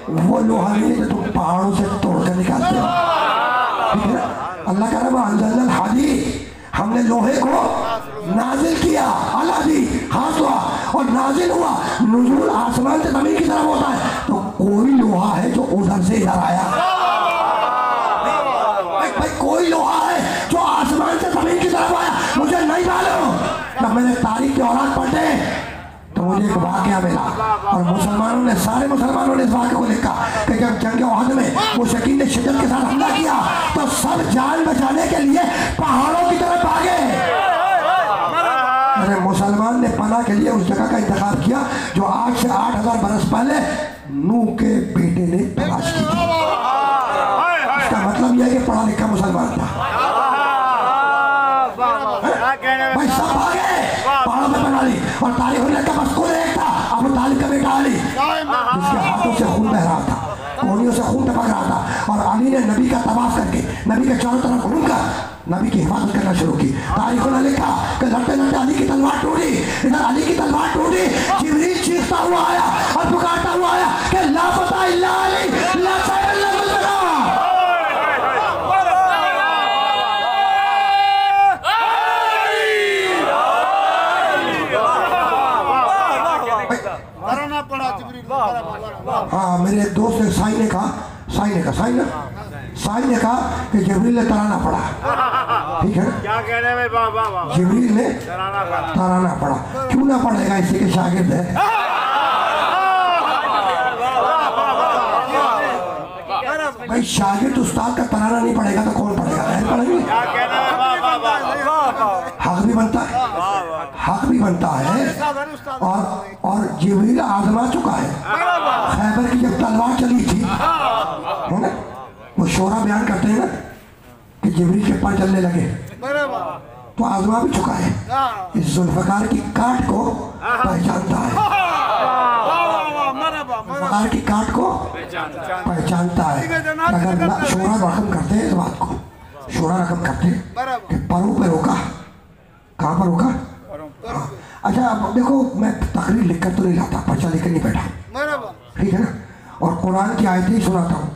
वो लोहा नहीं है जो तुम पहाड़ों से तोड़कर निकालते हो, ठीक है। अल्लाह कह रहा है अंज़लनल हदीद, हमने लोहे को नाजिल किया। अल हदीद, खास हुआ और नाजिल हुआ। नुज़ूल आसमान से ज़मीन की तरफ होता है। तो कोई लोहा है जो उधर से इधर आया, भाई कोई लोहा है जो आसमान से ज़मीन की तरफ आया, मुझे नहीं मालूम। जब मैंने तारीख के औरात पढ़े तो मुझे एक वाक़या मिला और मुसलमानों ने, सारे मुसलमानों ने इस वाक़े को लिखा कि जब जंग ओहद में मुशरिकीन ने शिद्दत के साथ हमला किया तो सब जान बचाने के लिए पहाड़ों की तरफ भागे। अरे मुसलमान ने पनाह के लिए उस जगह का इंतखाब किया जो आज से 8000 बरस पहले नूह के बेटे ने तलाश की थी। इसका मतलब यह है कि पढ़ा लिखा मुसलमान था। भाई सब भागे, पहाड़ों में बना ली और तारीख होने का बस कोई एक था, अबू तालिब का बेटा अली, जिसके हाथों से खून बह रहा था, कोहनियों से खून टपक रहा था। और अली ने नबी का तवाफ करके नबी के चारों तरफ घूमकर नबी की हिफाजत करना शुरू की। तारीख ने लिखा कि लड़ते लड़ते अली की तलवार टूटी। इधर अली की तलवार टूटी, जिब्रील चीखता हुआ आया और पुकारता हुआ आया कि ला फतह इल्ला अली, ला सैफ इल्ला बिल्लाह। हाँ, मेरे एक दोस्त ने साई ने कहा कि जिब्रील ने तराना पड़ा, ठीक है। क्या कह रहे हैं भाई? जिब्रील ने तराना पड़ा। क्यों ना पड़ेगा, इसी के शागिर्द है। भाई शागिर्द उस्ताद का तराना नहीं पड़ेगा तो कौन पड़ेगा? पड़ेगी। हक भी बनता है, हक भी बनता है। और जिब्रील आजमा चुका है। खैबर की जब तलवार चली थी, है ना, वो शोरा बयान करते हैं ना कि जिब्रील के पर चलने लगे, तो आजमा भी चुका है। इस जुल्फ़कार की काट को पहचानता है, जुल्फ़कार की काट को पहचानता है। अगर शोरा रकम करते हैं इस बात को, शोरा रकम करते हैं कि परों पे रोका, कहाँ पर रोका? अच्छा अब देखो, मैं तकरीर लिखकर तो नहीं लाता, पर्चा लेकर नहीं बैठा, ठीक है ना। और कुरान की आयतें ही सुनाता हूँ,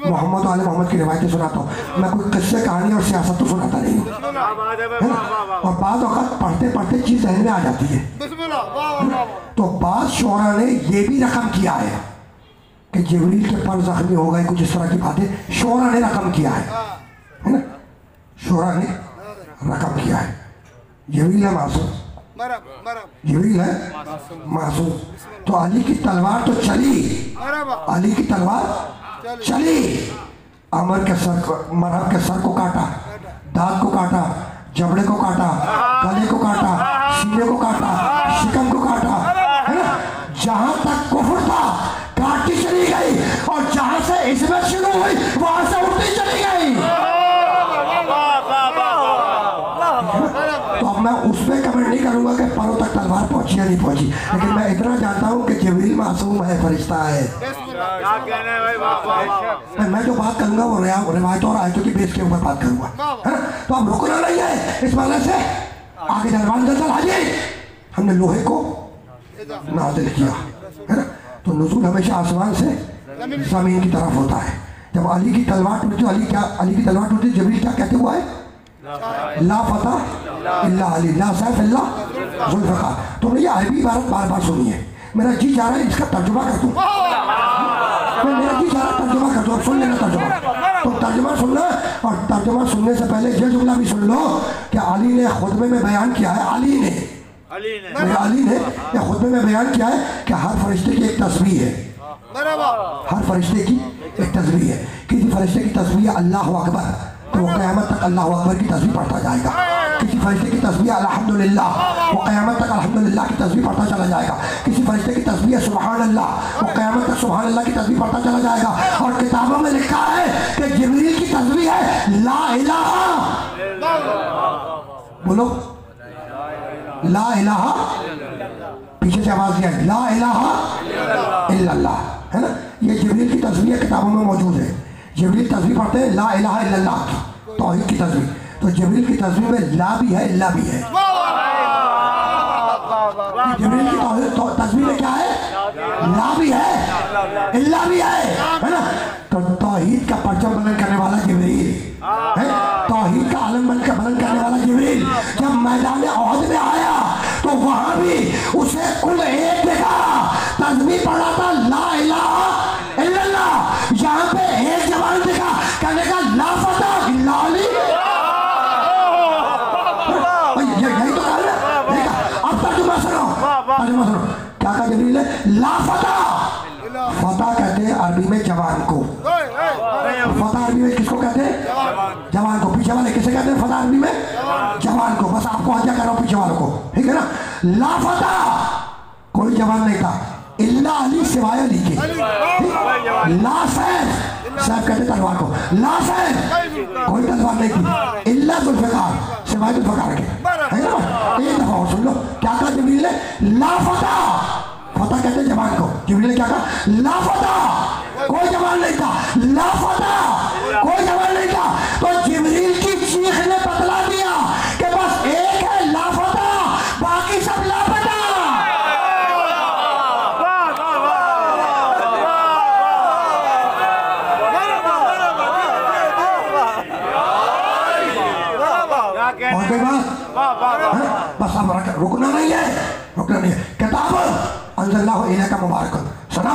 मोहम्मद आले मोहम्मद की रिवायतें सुनाता हूँ। मैं कोई किस्से कहानी और सियासत तो सुनाता नहीं हूँ, है ना। और बाद वक़्त पढ़ते पढ़ते चीज़ जहन में आ जाती है। तो बाद शोरा ने ये भी रकम किया है कि जिब्रील के पर जख्मी हो गए, कुछ इस तरह की बातें शोरा ने रकम किया है ना। शोरा ने रकम किया है। जिब्रील है मासूम, जिब्रील है मासूम। तो अली की तलवार तो चली, अली की तलवार चली। अमर के सर को, मरहब के सर को काटा, दांत को काटा, जबड़े को काटा, गले को काटा, सीने को काटा, शिकम को काटा, है ना। जहां तक कुफ्र था काटती चली गई, और जहां से इस्मत शुरू हुई वहां से उठती चली गई। तो अब मैं उस पर कमेंट नहीं करूंगा कि परों तक तलवार पहुंची या नहीं पहुंची, लेकिन मैं इतना जानता हूं कि जिब्रील मासूम है, फरिश्ता है। मैं जो बात करूंगा वो रिवायत और आयतों की बेस के ऊपर बात करूंगा, है ना। तो अब रुकना नहीं है इस वजह से आगे दरबान जल्द हाजिर हमने लोहे को नाजिल किया, है ना। तो नुज़ूल हमेशा आसमान से जमीन की तरफ होता है। जब अली की तलवार टूटी, अली की तलवार टूटी, जिब्रील क्या कहते हुआ है? ला फतह इल्ला अली, ला सैफ इल्ला ज़ुल्फ़िकार। तुमने ये अरबी इबारत बार बार सुनी है, मेरा जी जा रहा है इसका तर्जुमा कर दूं, मेरा जी जा रहा है तर्जुमा कर दूं। सुन लेना तर्जुमा, तो तर्जुमा सुनना, और तर्जुमा सुनने से पहले ये जुमला भी सुन लो कि अली ने खुतबे में बयान किया है, अली ने या खुतबे में बयान किया है कि हर फरिश्ते की एक तस्बीह है, हर फरिश्ते की एक तस्बीह है। किसी फरिश्ते की तस्बीह अल्लाहु अकबर, तो वो क़यामत तक अल्लाहु अकबर की तस्बीह पढ़ता जाएगा। किसी फरिश्ते की तस्बीह अल्हम्दुलिल्लाह, वो क़यामत तक अल्हम्दुलिल्लाह की तस्बीह पढ़ता चला जाएगा। किसी फरिश्ते की तस्बीह सुभान अल्लाह, वो क़यामत तक सुभान अल्लाह की तस्बीह पढ़ता चला जाएगा। और किताबों में लिखा है कि जिब्रील की तस्बीह है ला इलाहा, बोलो ला इलाहा, पीछे से आवाज दिया ला इलाहा इल्लल्लाह, है ना। ये जिब्रील की तस्बीह किताबों में मौजूद है। जिब्रील तस्बीह पढ़ते हैं ला इलाहा इल्लल्लाह की, तौहीद की तस्बीह। तो जिब्रील की तस्बीह में ला भी है इल्ला भी है। जिब्रील की तस्बीह में क्या है? ला भी है इल्ला भी है ना। तो तौहीद का परचम बुलंद करने वाला जिब्रील है, तौहीद का आलम बनकर बुलंद करने वाला जिब्रील जब मैदान ओहद में आया तो वहां भी उसे कुल एक देखा, तस्बीह पढ़ा था ला इलाहा इल्लल्लाह। यहाँ पे एक जवान देखा, कहने का ला फतह इल्ला अली, यही तो कहा ना। अब तर्जुमा सुनो, क्या कहा जिब्रील ने? ला फतह, फतह कहते हैं अरबी में जवान को। फतह अरबी में किसको कहते हैं? जवान को। पीछे वाले किसे कहते हैं फतह अरबी में? जवान को। बस आपको आज्ञा कर रहा हूं पीछे वालों को, ठीक है ना। ला फतह, कोई जवान नहीं था इल्ला अली, सिवाय अली के। ला सैफ, सैफ कहते तलवार को, ला सैफ, कोई तलवार नहीं थी इल्ला ज़ुल्फ़िकार, सिवाय ज़ुल्फ़िकार के, है ना। एक दफा और सुन लो, क्या कहा जिब्रील ने? ला फतह, फतह कहते जवान को। जिब्रील ने क्या कहा? ला फतह, कोई जवान नहीं था। ला फतह, कोई जवान नहीं था। तो जिब्रील की चीख ने बतला दिया कि बस एक है ला फतह, बाकी सब लापता। और कोई बात? बस अब रुकना नहीं है, रुकना नहीं है। किताब अंज़लनाहु इलैका मुबारकन, सुना,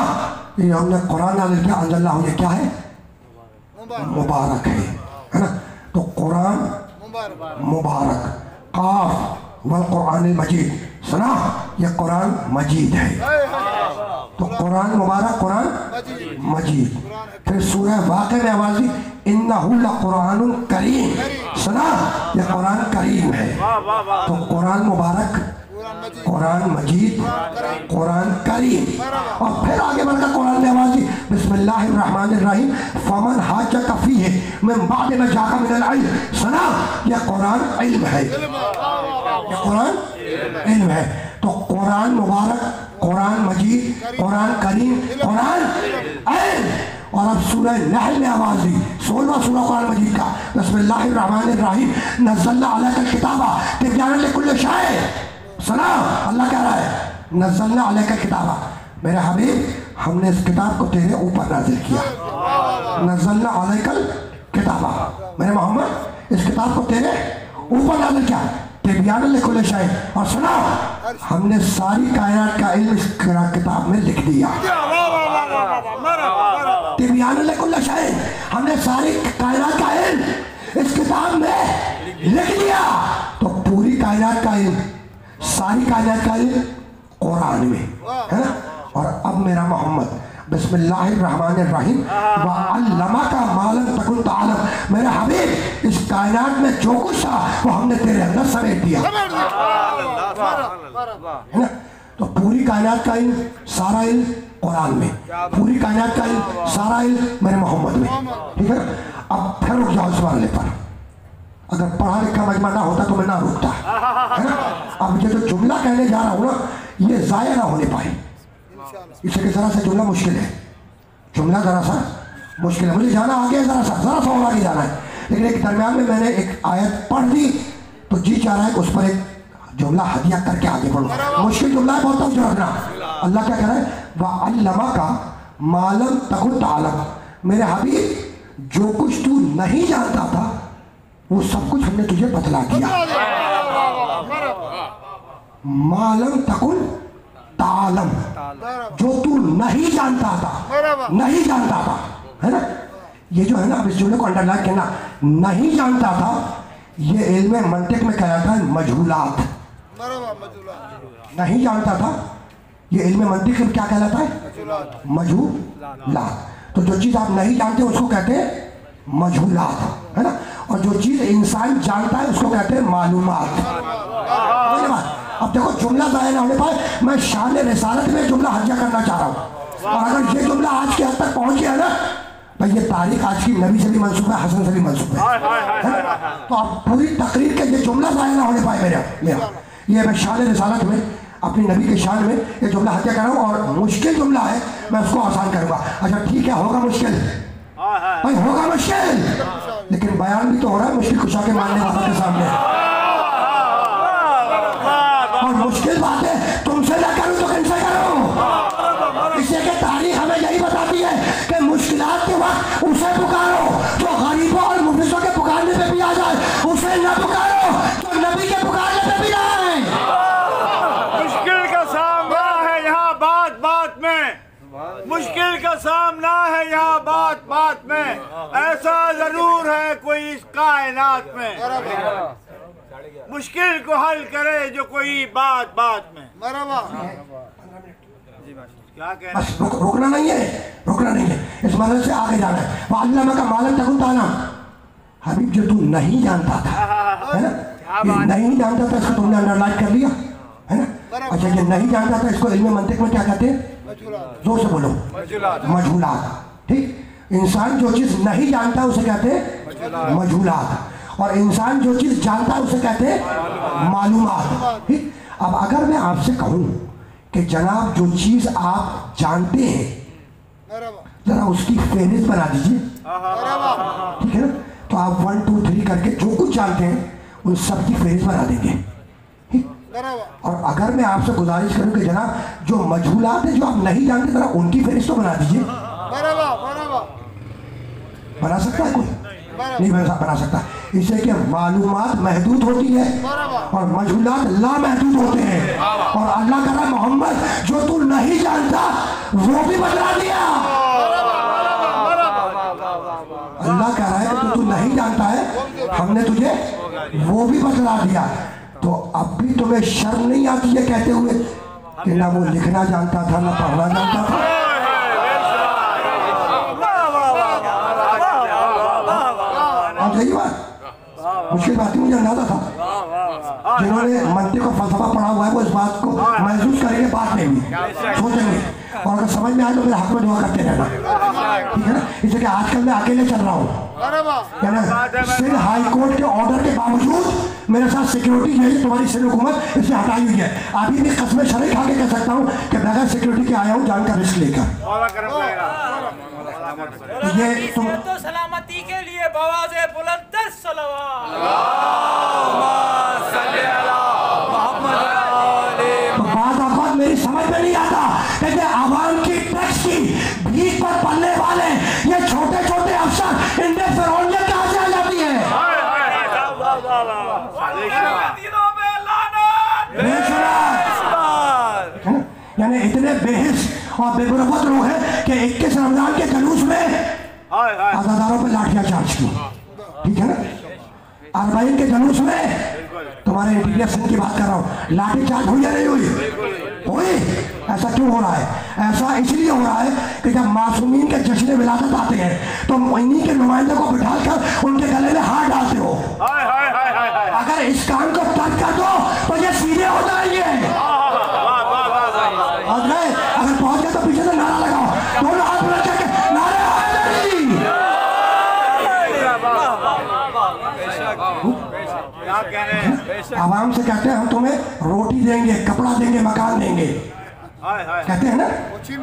ये हमने कुरान नाज़िल किया, अंज़लनाहु, ये क्या है? मुबारक है ना। तो कुरान मुबारक, काफ वल कुरानिल मजीद, सुना, ये कुरान मजीद है। तो कुरान मुबारक, कुरान मजीद। फिर सूरह वाक़िया में आवाज़ दी इन्नहु लकुरानुन करीम, सुना, ये कुरान करीम है। तो कुरान मुबारक, कुरान मजीद, कुरान करीम। और फिर आगे बढ़कर कुरान ने आवाज़ दी बिस्मिल्लाहिर्रहमानिर्रहीम फमन हाजक फीहि मिन बाद मा जाअका मिनल इल्म, सुना, ये कुरान इल्म है, ये कुरान इल्म है। तो कुरान मुबारक, कुरान मजीद, कुरान करीम, कुरान इल्म। और अब सूरह नहल में आवाज़ दी, 16वां सूरह कुरान मजीद का, बिस्मिल्लाहिर्रहमानिर्रहीम नज़्ज़लना अलैकल किताबा तिबयानन लिकुल्लि शै, सुना, अल्लाह कह रहा है नज़्ज़लना अलैकल किताबा, मेरे हबीब हमने इस किताब को तेरे ऊपर नाज़िल किया। नज़्ज़लना अलैकल किताबा, मेरे मोहम्मद इस किताब को तेरे ऊपर नाज़िल किया, तिबयानन लिकुल्लि शै। और सुना, हमने सारी कायनात का इल्म इस किताब में लिख दिया। तिबयानन लिकुल्लि शै, हमने सारी कायनात का इल्म इस किताब में लिख दिया। तो पूरी कायनात का इल्म, सारी कायनात का इल्म कुरान में है ना। और अब मेरा मोहम्मद बिस्मिल्लाहिर्रहमानिर्रहीम व अल्लमका मा लम तकुन तअलम, मेरे हबीब इस कायनात में जो कुछ था वो हमने तेरे अंदर समेट दिया। है ना। तो पूरी कायनात का इल्म, सारा इल्म कुरान में, पूरी कायनात का इल्म, सारा इल्म मेरे मोहम्मद में, ठीक है। अब फिर रुक जाओ इस मामले पर, अगर पढ़ा लिखा मजमा ना होता तो मैं ना रुकता, है ना। अब ये जो जुमला कहने जा रहा हूँ ना, ये जाया ना होने पाए, इसलिए जरा सा जुमला मुश्किल है, जुमला जरा सा मुश्किल है, मुझे जाना आगे जरा सा और आगे जाना है, लेकिन एक दरमियान में मैंने एक आयत पढ़ दी तो जी चाह रहा है उस पर एक जुमला हदिया करके आगे बढ़ो। मुश्किल जुमला है, बहुत तवज्जो रखना। अल्लाह क्या कह रहा है, वअल्लमा का मालम तकुन तालम, मेरे हबीब जो कुछ तू नहीं जानता था वो सब कुछ हमने तुझे बतला दिया। मालम तकुन तालम, जो तू नहीं जानता था, नहीं जानता था, है ना। ये जो है ना, अब इस जुमले को अंडरलाइन करना, नहीं जानता था, ये इल्म मंतिक में कहा जाता है मजहूलात, नहीं जानता था, ये इल्म मंतिक में क्या कहलाता है, मजहूलात। तो जो चीज़ आप नहीं जानते उसको कहते हैं मजहूलात, है ना। और जो चीज़ इंसान जानता है उसको कहते हैं मालूमात। अब देखो जुमला ज़ाया ना होने पाए, मैं शान रिसालत में जुमला हज्जा करना चाह रहा हूँ, और अगर ये जुमला आज के हद तक पहुँच गया ना भाई, ये तारीख आज की नबी से भी मंसूब है, हसन से भी मंसूब है। तो आप पूरी तकरीर के ये जुमला ज़ाया ना होने पाए मेरा ये मैं शान रिसालत में अपनी नबी के शान में ये जुमला हत्या कर रहा हूँ, और मुश्किल जुमला है, मैं उसको आसान करूँगा। अच्छा ठीक है, होगा मुश्किल भाई, होगा मुश्किल, लेकिन बयान भी तो हो रहा है मुश्किल कुशा के मानने वालों के सामने, और मुश्किल बात है तुमसे ना करूँ तो किनसे करूँ। इसलिए कि तारीख हमें यही बताती है कि मुश्किलात के वक्त उसे पुकारो जो गरीबों और मुफलिसों के पुकारने पे भी आ जाए, उसे न पुकारो जो नबी के पुकारने पे भी आए। मुश्किल का सामना है यहाँ बात बात में, मुश्किल का सामना है यहाँ बात बात में, ऐसा जरूर है कोई इस कायनात में, मुश्किल को हल करे जो कोई बात बात में। क्या कहना, बस रुकना नहीं है, रुकना नहीं है, इस मदद से आगे जाना है। वो अल्लाह का मालम तकुन तालम, हबीब जो तू नहीं जानता था, है ना, ये नहीं जानता था, इसको तुमने अंडरलाइन कर लिया, है ना। अच्छा ये नहीं जानता था, इसको इल्म मंतिक में क्या कहते हैं, जोर से बोलो, मजहूलात। ठीक, इंसान जो चीज़ नहीं जानता उसे कहते हैं मजहूलात, और इंसान जो चीज़ जानता है उसे कहते हैं मालूमात। ठीक, अब अगर मैं आपसे कहूँ कि जनाब जो चीज़ आप जानते हैं जरा उसकी फहरिस्त बना दीजिए, ठीक है ना, तो आप 1 2 3 करके जो कुछ जानते हैं उन सब की फहरिस्त बना देंगे। और अगर मैं आपसे गुजारिश करूं कि जनाब जो मजहूलात है, जो आप नहीं जानते, जरा उनकी फहरिस्त तो बना दीजिए। बना सकता है कोई? नहीं बना सकता, इससे कि मालूमात महदूद होती है और मजहूलात लामहदूद होते हैं, और अल्लाह कह रहा है मोहम्मद जो तू नहीं जानता वो भी बतला दिया। अल्लाह कह रहा है कि तू नहीं जानता है, हमने तुझे वो भी बतला दिया। तो अब भी तुम्हें शर्म नहीं आती है कहते हुए कि ना वो लिखना जानता था ना पढ़ना जानता था। यही बात मुश्किल बात ही मुझे अंदाजा था, जिन्होंने मंतिक और फलसफा पढ़ा हुआ है वो इस बात को महसूस करेंगे, बात में भी सोचेंगे, और अगर समझ में आए तो मेरे हक में दुआ करते रहना, ठीक है ना। इसलिए कि आजकल मैं अकेले चल रहा हूँ, है ना, सिंध हाई कोर्ट के ऑर्डर के बावजूद मेरे साथ सिक्योरिटी यही तुम्हारी सिंध हुकूमत इसे हटाई हुई है। अभी भी कसमें शरीक खा के कह सकता हूँ कि बगैर सिक्योरिटी के आया हूँ, जानकर रिस्क लेकर। ये तुम तो सलामती के लिए बवाज़े बुलंद सलावत। बात मेरी समझ में नहीं आता कि आवाम की टैक्स की भीख पर पलने वाले ये छोटे छोटे अफसर इनमें फिरौनियत कहाँ से आ जाती है। यानी इतने बेहिस और बेबुरवत लोग हैं कि 21 रमजान के जुलूस में आजादारों पर लाठियां चार्ज की, ठीक है ना। 40 के जुलूस में तुम्हारे इंटीरियर सिंध की बात कर रहा हूँ, लाठी चार्ज हुई या नहीं हुई? ऐसा क्यों हो रहा है? ऐसा इसलिए हो रहा है कि जब मासूमीन के जश्न विलादत आते हैं तो इन्हीं के नुमाइंदे को बिठाकर उनके गले में हाथ डालते हो। अगर इस काम को तर्क कर दो तो ये सीधे हो जाएंगे। और नहीं अगर पहुंच गए तो पीछे से नारा लगाओ, दोनों हाथ में रख के नारे आवाम से कहते हैं हम तुम्हें रोटी देंगे, कपड़ा देंगे, मकान देंगे। कहते हैं ना,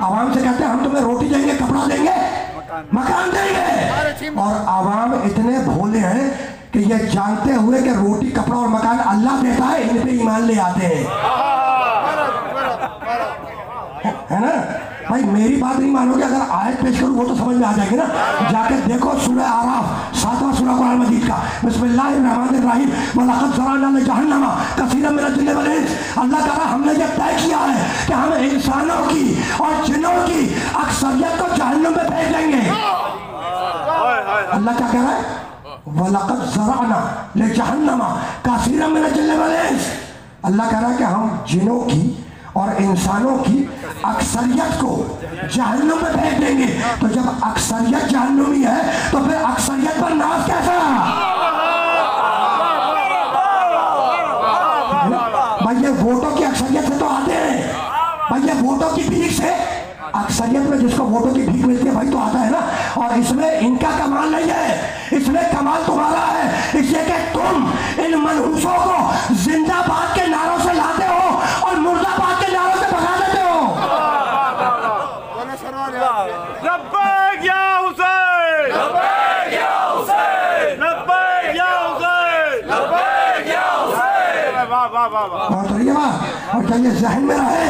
आवाम से कहते हैं हम तुम्हें रोटी देंगे, कपड़ा देंगे, मकान देंगे। और आवाम इतने भोले हैं कि ये जानते हुए कि रोटी, कपड़ा और मकान अल्लाह देता है, इन पे ईमान ले आते हैं। है ना भाई, मेरी बात नहीं मानोगे, अगर आयत पेश करूं वो तो समझ में आ जाएगी ना। जाके देखो सूरह आराफ 7वां सूरह कुरान मजीद का, बिस्मिल्लाहिर्रहमानिर्रहीम, वलक़द ज़रअना लिजहन्नम कसीरन मिनल जिन्नि वल इंस। अल्लाह कह रहा हमने ये तय किया है कि हम इंसानों की और जिन्नों की अक्सरियत को जहन्नम में भेज देंगे। अल्लाह क्या कह रहा है? वलक़द ज़रअना लिजहन्नम कसीरन मिनल जिन्नि वल इंस। अल्लाह कह रहा है कि हम जिन्नों की और इंसानों की अक्सरियत को जहन्नुम में भेज देंगे। तो जब अक्सरियत जहन्नुमी है तो फिर अक्सरियत पर नाज कैसा? भाई ये वोटों की अक्सरियत से तो आते हैं, भाई ये वोटों की भीख से, अक्सरियत में जिसको वोटों की भीख मिलती है भाई तो आता है ना। और इसमें इनका कमाल नहीं है, इसमें कमाल तुम्हारा है, इसलिए कि तुम इन मनहूसों को जिंदाबाद के नारों से लाते हो और मुर्दाबाद के नारों से भगा देते हो। लब्बैक या हुसैन, लब्बैक या हुसैन, लब्बैक या हुसैन, लब्बैक या हुसैन। वाह वाह वाह वाह। बहुत बढ़िया बात। और क्या ये जहन में रहे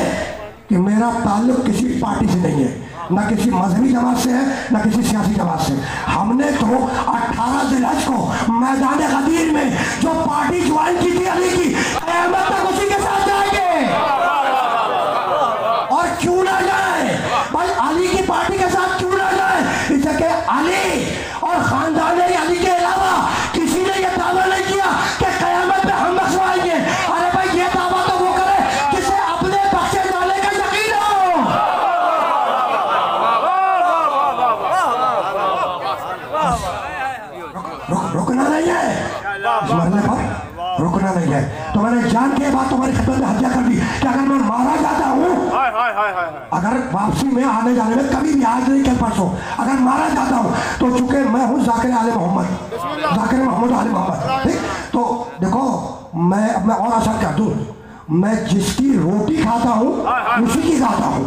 कि मेरा ताल्लुक किसी पार्टी से नहीं है, ना किसी मजहबी जमात से है, ना किसी सियासी जमात से। हमने तो 18 जिलहज को मैदान गदीर में जो पार्टी ज्वाइन की थी अली की, क़यामत तक उसी के साथ जाएंगे। और क्यों ना जाए भाई, अली की पार्टी के साथ क्यों ना जाए? इसलिए अली और खानदान अली के अलावा किसी ने यह दावा नहीं किया कि क़यामत में हम बख्शवाएंगे। अरे भाई ये दावा तो वो करे जिसे अपने बख्शे जाने का यकीन हो। रुकना नहीं है, मरने पर रुकना नहीं है। तो मैंने जान के बात तुम्हारी खिदमत में हत्या कर दी कि अगर मैं मारा जाता हूँ, अगर वापसी में आने जाने में कभी भी, आज नहीं कल परसों, अगर मारा जाता हूँ तो चूंकि मैं हूँ जाकिर आले मोहम्मद, जाकिर मोहम्मद आले मोहम्मद, ठीक। तो देखो मैं और असर कर दूँ, मैं जिसकी रोटी खाता हूँ उसी की खाता हूँ।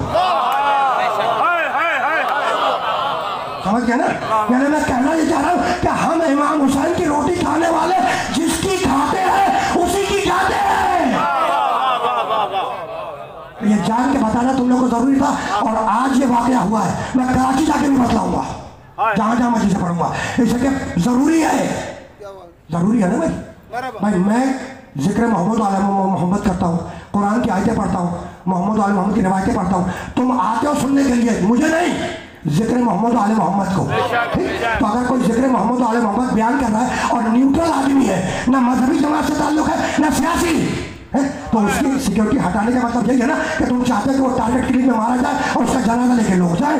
समझ गया ना? यानी मैं कहना ये चाह रहा हूँ कि हम इमाम हुसैन की रोटी खाने वाले जिसकी खाते हैं उसी की खाते हैं। ये जान के बताना तुम लोग को जरूरी था। और आज ये वाकया हुआ है, मैं कराची जाके भी बतलाऊंगा, जहां जहां मैं जिसे पढ़ूंगा। इसलिए जरूरी है, जरूरी है ना भाई। भाई मैं जिक्र मोहम्मद आले मोहम्मद करता हूँ, कुरान की आयतें पढ़ता हूँ, मोहम्मद आले मोहम्मद की रिवायतें पढ़ता हूँ। तुम आते हो सुनने के लिए, मुझे नहीं, जिक्र मोहम्मद आले मोहम्मद को, ठीक। तो अगर कोई जिक्र मोहम्मद आले मोहम्मद बयान कर रहा है और न्यूट्रल आदमी है, ना मजहबी जमात से ताल्लुक है ना सियासी है, तो उसकी सिक्योरिटी हटाने का मतलब यही है ना कि तुम चाहते हो कि वो टारगेट क्लिक में मारा जाए और उसका जनाजा लेके लोग जाए।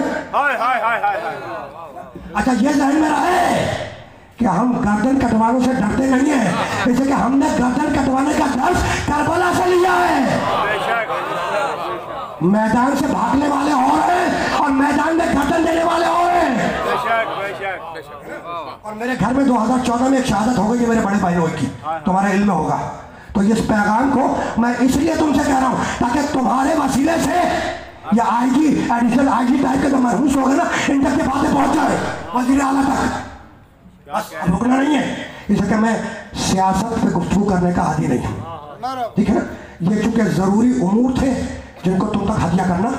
अच्छा ये जहन में रहे कि हम गर्दन कटवाने से डरते नहीं है, जैसे कि हमने गर्दन कटवाने का दर्द करबला से लिया है। मैदान से भागने वाले और हैं और मैदान में गर्दन देने वाले और हैं। और मेरे घर में 2014 में एक शहादत हो गई है मेरे बड़े भाइयों की, तुम्हारे इल्म में होगा। तो इस पैगाम को मैं इसलिए तुमसे कह रहा हूँ ताकि तुम्हारे वसीले से या आईजी, एडिशनल आईजी टाइप के जो महसूस होगा ना, इन तक की बातें पहुंच जाए वजीर आला तक। बस रुकना नहीं है, इसलिए मैं सियासत पे गुफ्तगू करने का आदी नहीं हूँ, ठीक है ना। ये चूंकि जरूरी उमूर थे जिनको तुम तक हत्या करना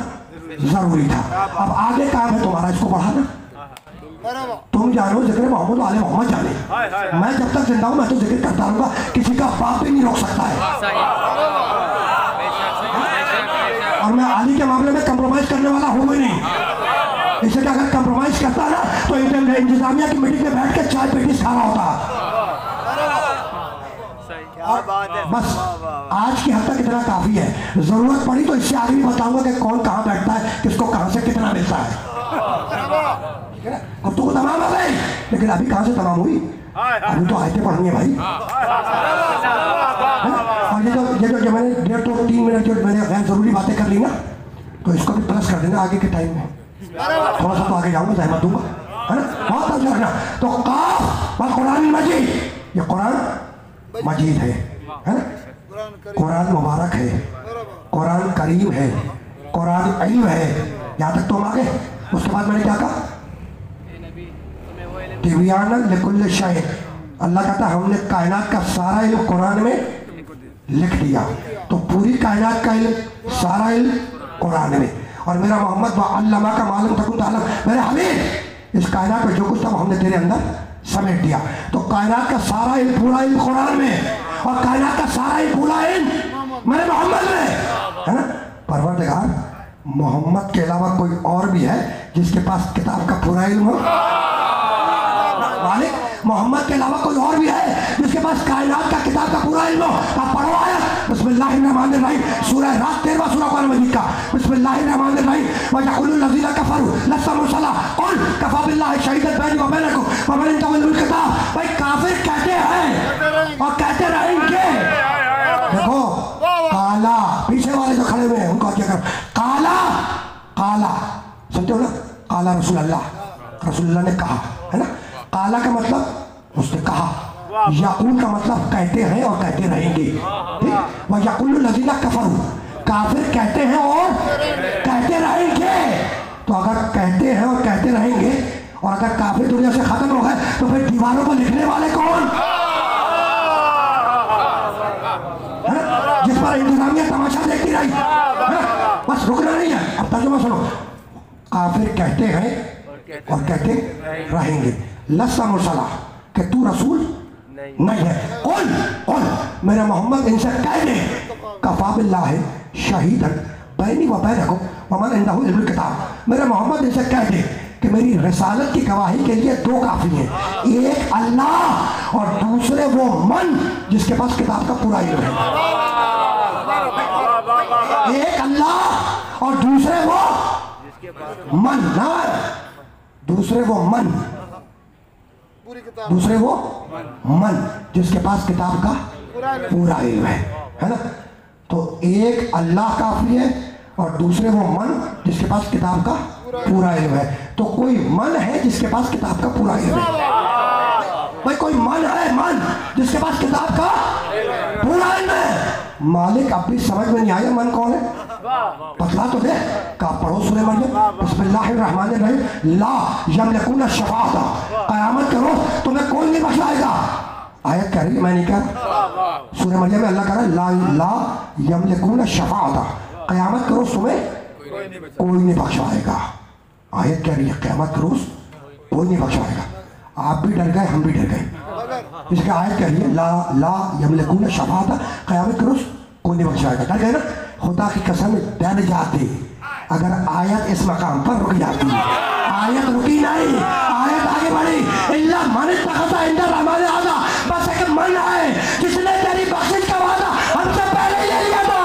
जरूरी था। अब आगे काम है तुम्हारा, इसको बढ़ाना। तुम जानो जिक्र मोहम्मद आले मोहम्मद जाने, मैं जब तक जिंदा हूं मैं तो जिक्र करता रहूंगा, किसी का बाप भी नहीं रोक सकता है। और मैं अली के मामले में कंप्रोमाइज करने वाला हूं ही नहीं। इससे अगर कंप्रोमाइज करता ना तो इंतजामिया की मीटिंग में बैठ के चाय पेटी खा रहा होता। बस आज की हद तक इतना काफी है, जरूरत पड़ी तो इससे आगे भी बताऊंगा कि कौन कहाँ बैठता है, किसको कहाँ से कितना मिलता है। अब तो तमाम हो गई, लेकिन अभी कहाँ से तमाम हुई? अभी तो आयतें पढ़नी है भाई। और ये जो मैंने 1.5-3 मिनट जो मैंने गैर जरूरी बातें कर ली ना, तो इसको भी प्लस कर देना आगे के टाइम में। थोड़ा सा तो आगे जाऊंगा, जहमत दूंगा, है ना। बहुत अच्छा रखना। तो काफ व कुरान मजीद, ये कुरान मजीद है ना। कुरान मुबारक है, कुरान करीम है, कुरान इल्म है। यहाँ तक तो हम आ गए। उसके बाद मैंने क्या कहा, तिबियानन लिकुल्ल शै। अल्लाह कहता है हमने कायनात का सारा इल्म कुरान में लिख दिया। तो पूरी कायनात का इल्म, सारा इल्म कुरान में। और मेरा मोहम्मद व अल्लामा का मालूम तकुन तालम, मेरे हबीब, इस कायनात में जो कुछ था हमने तेरे अंदर समेट दिया। तो कायनात का सारा इल्म, पूरा इल्म कुरान में, और कायनात का सारा इल्म, पूरा इल्म मेरे मोहम्मद में, है ना। परवरदिगार, मोहम्मद के अलावा कोई और भी है जिसके पास किताब का पूरा इल्म हो? मालिक, मोहम्मद के अलावा कोई और भी है जिसके पास कायनात का किताब का पूरा इल्म हो? आप पढ़ो आयत बिस्मिल्लाहिर्रहमानिर्रहीम, सूरह रात 13वां सूरह कुरान मजीद का। बिस्मिल्लाहिर्रहमानिर्रहीम, व यक़ूलुल लज़ीना कफ़रू लस्ता मुरसला क़ुल कफ़ा बिल्लाहि शहीदन बैनी व बैनकुम व मन तवल्लल किताब। भाई काफिर कहते हैं और कहते रहेंगे। देखो काला, पीछे वाले जो खड़े हुए हैं उनको क्या कर, काला काला, सुनते हो ना, काला रसूलुल्लाह ने कहा, है ना। काला का मतलब उसने कहा, याकूल का मतलब कहते हैं और कहते रहेंगे। वह यक़ूलुल लज़ीना कफ़रू, काफिर कहते हैं और कहते रहेंगे। तो अगर कहते हैं और कहते रहेंगे, और अगर काफिर दुनिया से खत्म हो गए, तो फिर दीवारों पर लिखने वाले कौन? जिस पर इंतजामिया तमाशा देखती रही, बस रुकना नहीं है। अब तर्जुमा सुनो, काफिर कहते हैं और कहते रहेंगे। लस्ता मुरसला, कि तू रसूल नहीं है। कौन मेरा मोहम्मद इनसे कह दे, कफ़ा बिल्लाहि शहीदन बैनी व बैनकुम व मन इंदहु इल्मुल किताब। मेरा मोहम्मद इनसे कह दे कि मेरी रिसालत की गवाही के लिए दो काफी हैं, एक अल्लाह और दूसरे वो मन जिसके पास किताब का पूरा इल्म है। एक अल्लाह और दूसरे वो मन, ना दूसरे वो मन, दूसरे वो मन जिसके पास किताब का पूरा इल्म है ना। तो एक अल्लाह काफी है और दूसरे वो मन जिसके पास किताब का पूरा इल्म है। तो कोई मन है जिसके पास किताब का पूरा इल्म है। भाई कोई मन है, मन जिसके पास किताब का पूरा इल्म है। मालिक अब भी समझ में नहीं आया मन कौन है, बतला तो दे। का पढ़ो सूरह मरियम, बिस्मिल्लाहिर्रहमानिर्रहीम, ला यमलिकून शफाअता, क़यामत के रोज़ तुम्हें कोई नहीं बख्शाएगा। आयत कह रही, मैं नहीं कह। सूरह मरियम में अल्लाह कह रहा है ला यमलिकून शफाअता, क़यामत के रोज़ तुम्हें कोई नहीं बख्शाएगा। आयत कह रही है क़यामत के रोज़ कोई नहीं बख्शाएगा। आप भी डर गए, हम भी डर गए। इसका आयत कह रही है ला यमलिकून शफाअता, क़यामत के रोज़ कोई नहीं बख्शाएगा। डर गए ना। खुदा की कसम डर जाते अगर आयत इस मकाम पर रुक जाती। आयत रुकी नहीं, आयत आगे बढ़ी। इल्ला मन तखज़ा इंदा रहमान आज़ा, बस एक मन है जिसने तेरी बख्शिश का वादा हमसे पहले ही ले लिया था।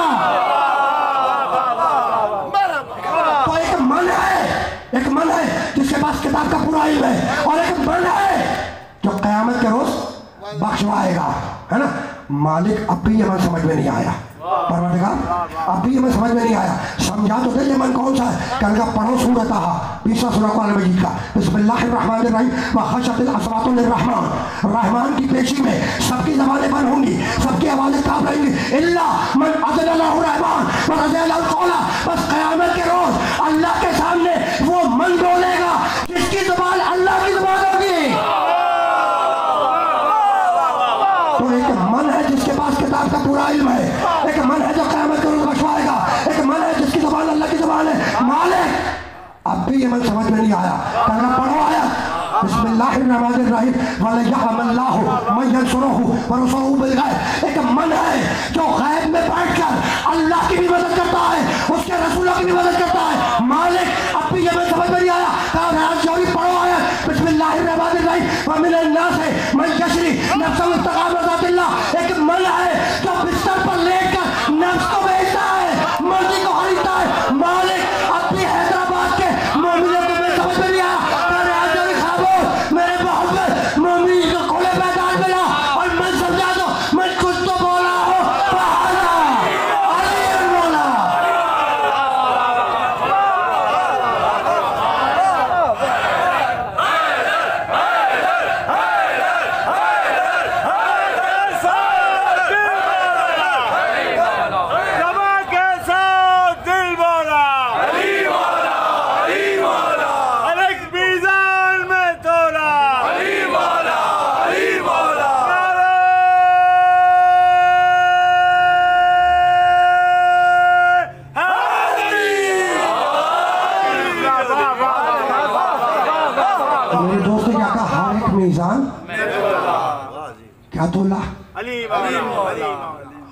तो एक मन है जिसके पास किताब का पूरा इल्म है, और एक मन है जो क़यामत के रोज़ बख्शवाएगा, है ना। मालिक अब भी ये मन समझ में नहीं आया, परवरदिगार अब भी हमें समझ में नहीं आया। समझा तो दे ये मन कौन सा है। कहने पढ़ो सूरत 20वां सूरह कुरान मजीद का, बिस्मिल्लाहिर्रहमानिर्रहीम, व खशअतिल अस्वातु लिर्रहमान। रहमान की पेशी में सबकी ज़बानें बंद होंगी, सबकी आवाज़ें कांप रहेंगी। इल्ला मन अज़न लहु रहमान व रज़िया लहु क़ौला, बस क़यामत के रोज़ अल्लाह के सामने वो मन बोलेगा जिसकी ज़बान अल्लाह की ज़बान होगी। तो एक मन है जिसके पास किताब का पूरा इल्म है, एक मन है जो क़यामत के रोज़ बख्शवाएगा, एक मन है जिसकी ज़बान अल्लाह की ज़बान है। मालिक अब भी ये मन समझ में नहीं आया। कहना पढ़ो आया, बिस्मिल्लाहिर्रहमानिर्रहीम, व यअलमल्लाहु मन यंसुरुहु व रसूलुहु बिल गैब। एक मन है जो गैब में बैठकर अल्लाह की भी मदद करता है, उसके रसूलों की भी मदद करता है। मालिक अब भी ये मन समझ में नहीं आया। पढ़ो आया, बिस्मिल्लाहिर्रहमानिर्रहीम, व मिनन नास मन यशरी नफ्सहु इब्तिग़ाअ मर्ज़ातिल्लाह। एक मन है जो बिस्तर पर लेटकर नफ्स को बेचता है, मर्जी को खरीदता है। मालिक अब भी हैदराबाद के मोमिनों को समझ में नहीं आया। मेरे मोहब्बत मोमिन को खोले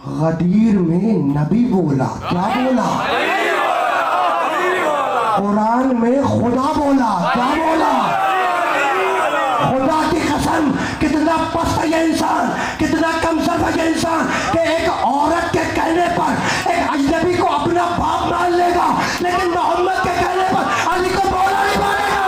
गदीर में नबी बोला, क्या बोला? कुरान में खुदा बोला, क्या बोला? खुदा की कसम, कितना पस्त है ये इंसान, कितना कमजोर है ये इंसान कि एक औरत के कहने पर एक अजनबी को अपना बाप मान लेगा, लेकिन मोहम्मद के कहने पर अली को बोला नहीं मानेगा।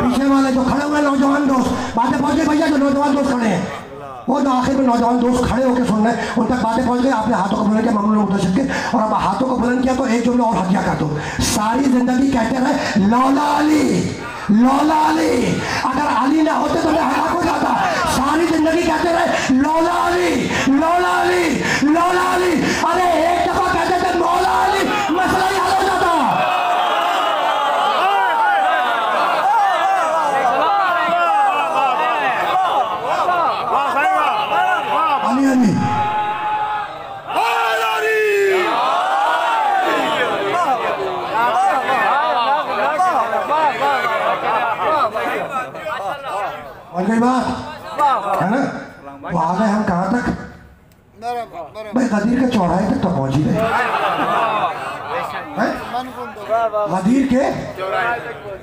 पीछे वाले जो खड़े हुए नौजवान दोस्त बातें पहुंच गई भैया, जो नौजवान दोस्त खड़े हैं वो जो आखिर में नौजवान दोस्त खड़े होकर सुन रहे हैं, उन तक बातें पहुंच गई। आपने हाथों को बुलंद किया ममनून मुदस्सिर के, और अब हाथों को बुलंद किया तो एक जुमला और हदिया कर दो। सारी जिंदगी कहते रहे लौला अली, लौला अली, अगर अली ना होते तो मैं हलाक हो जाता। सारी जिंदगी कहते रहे लौला अली, लौला अली, लौला अली। अरे एक दफा कहते थे मौला अली, मसला ही हल हो जाता। और कोई बात है ना, तो आ गए हम कहाँ तक? भाई गदीर के चौराहे तक तो पहुंच ही गए। गदीर के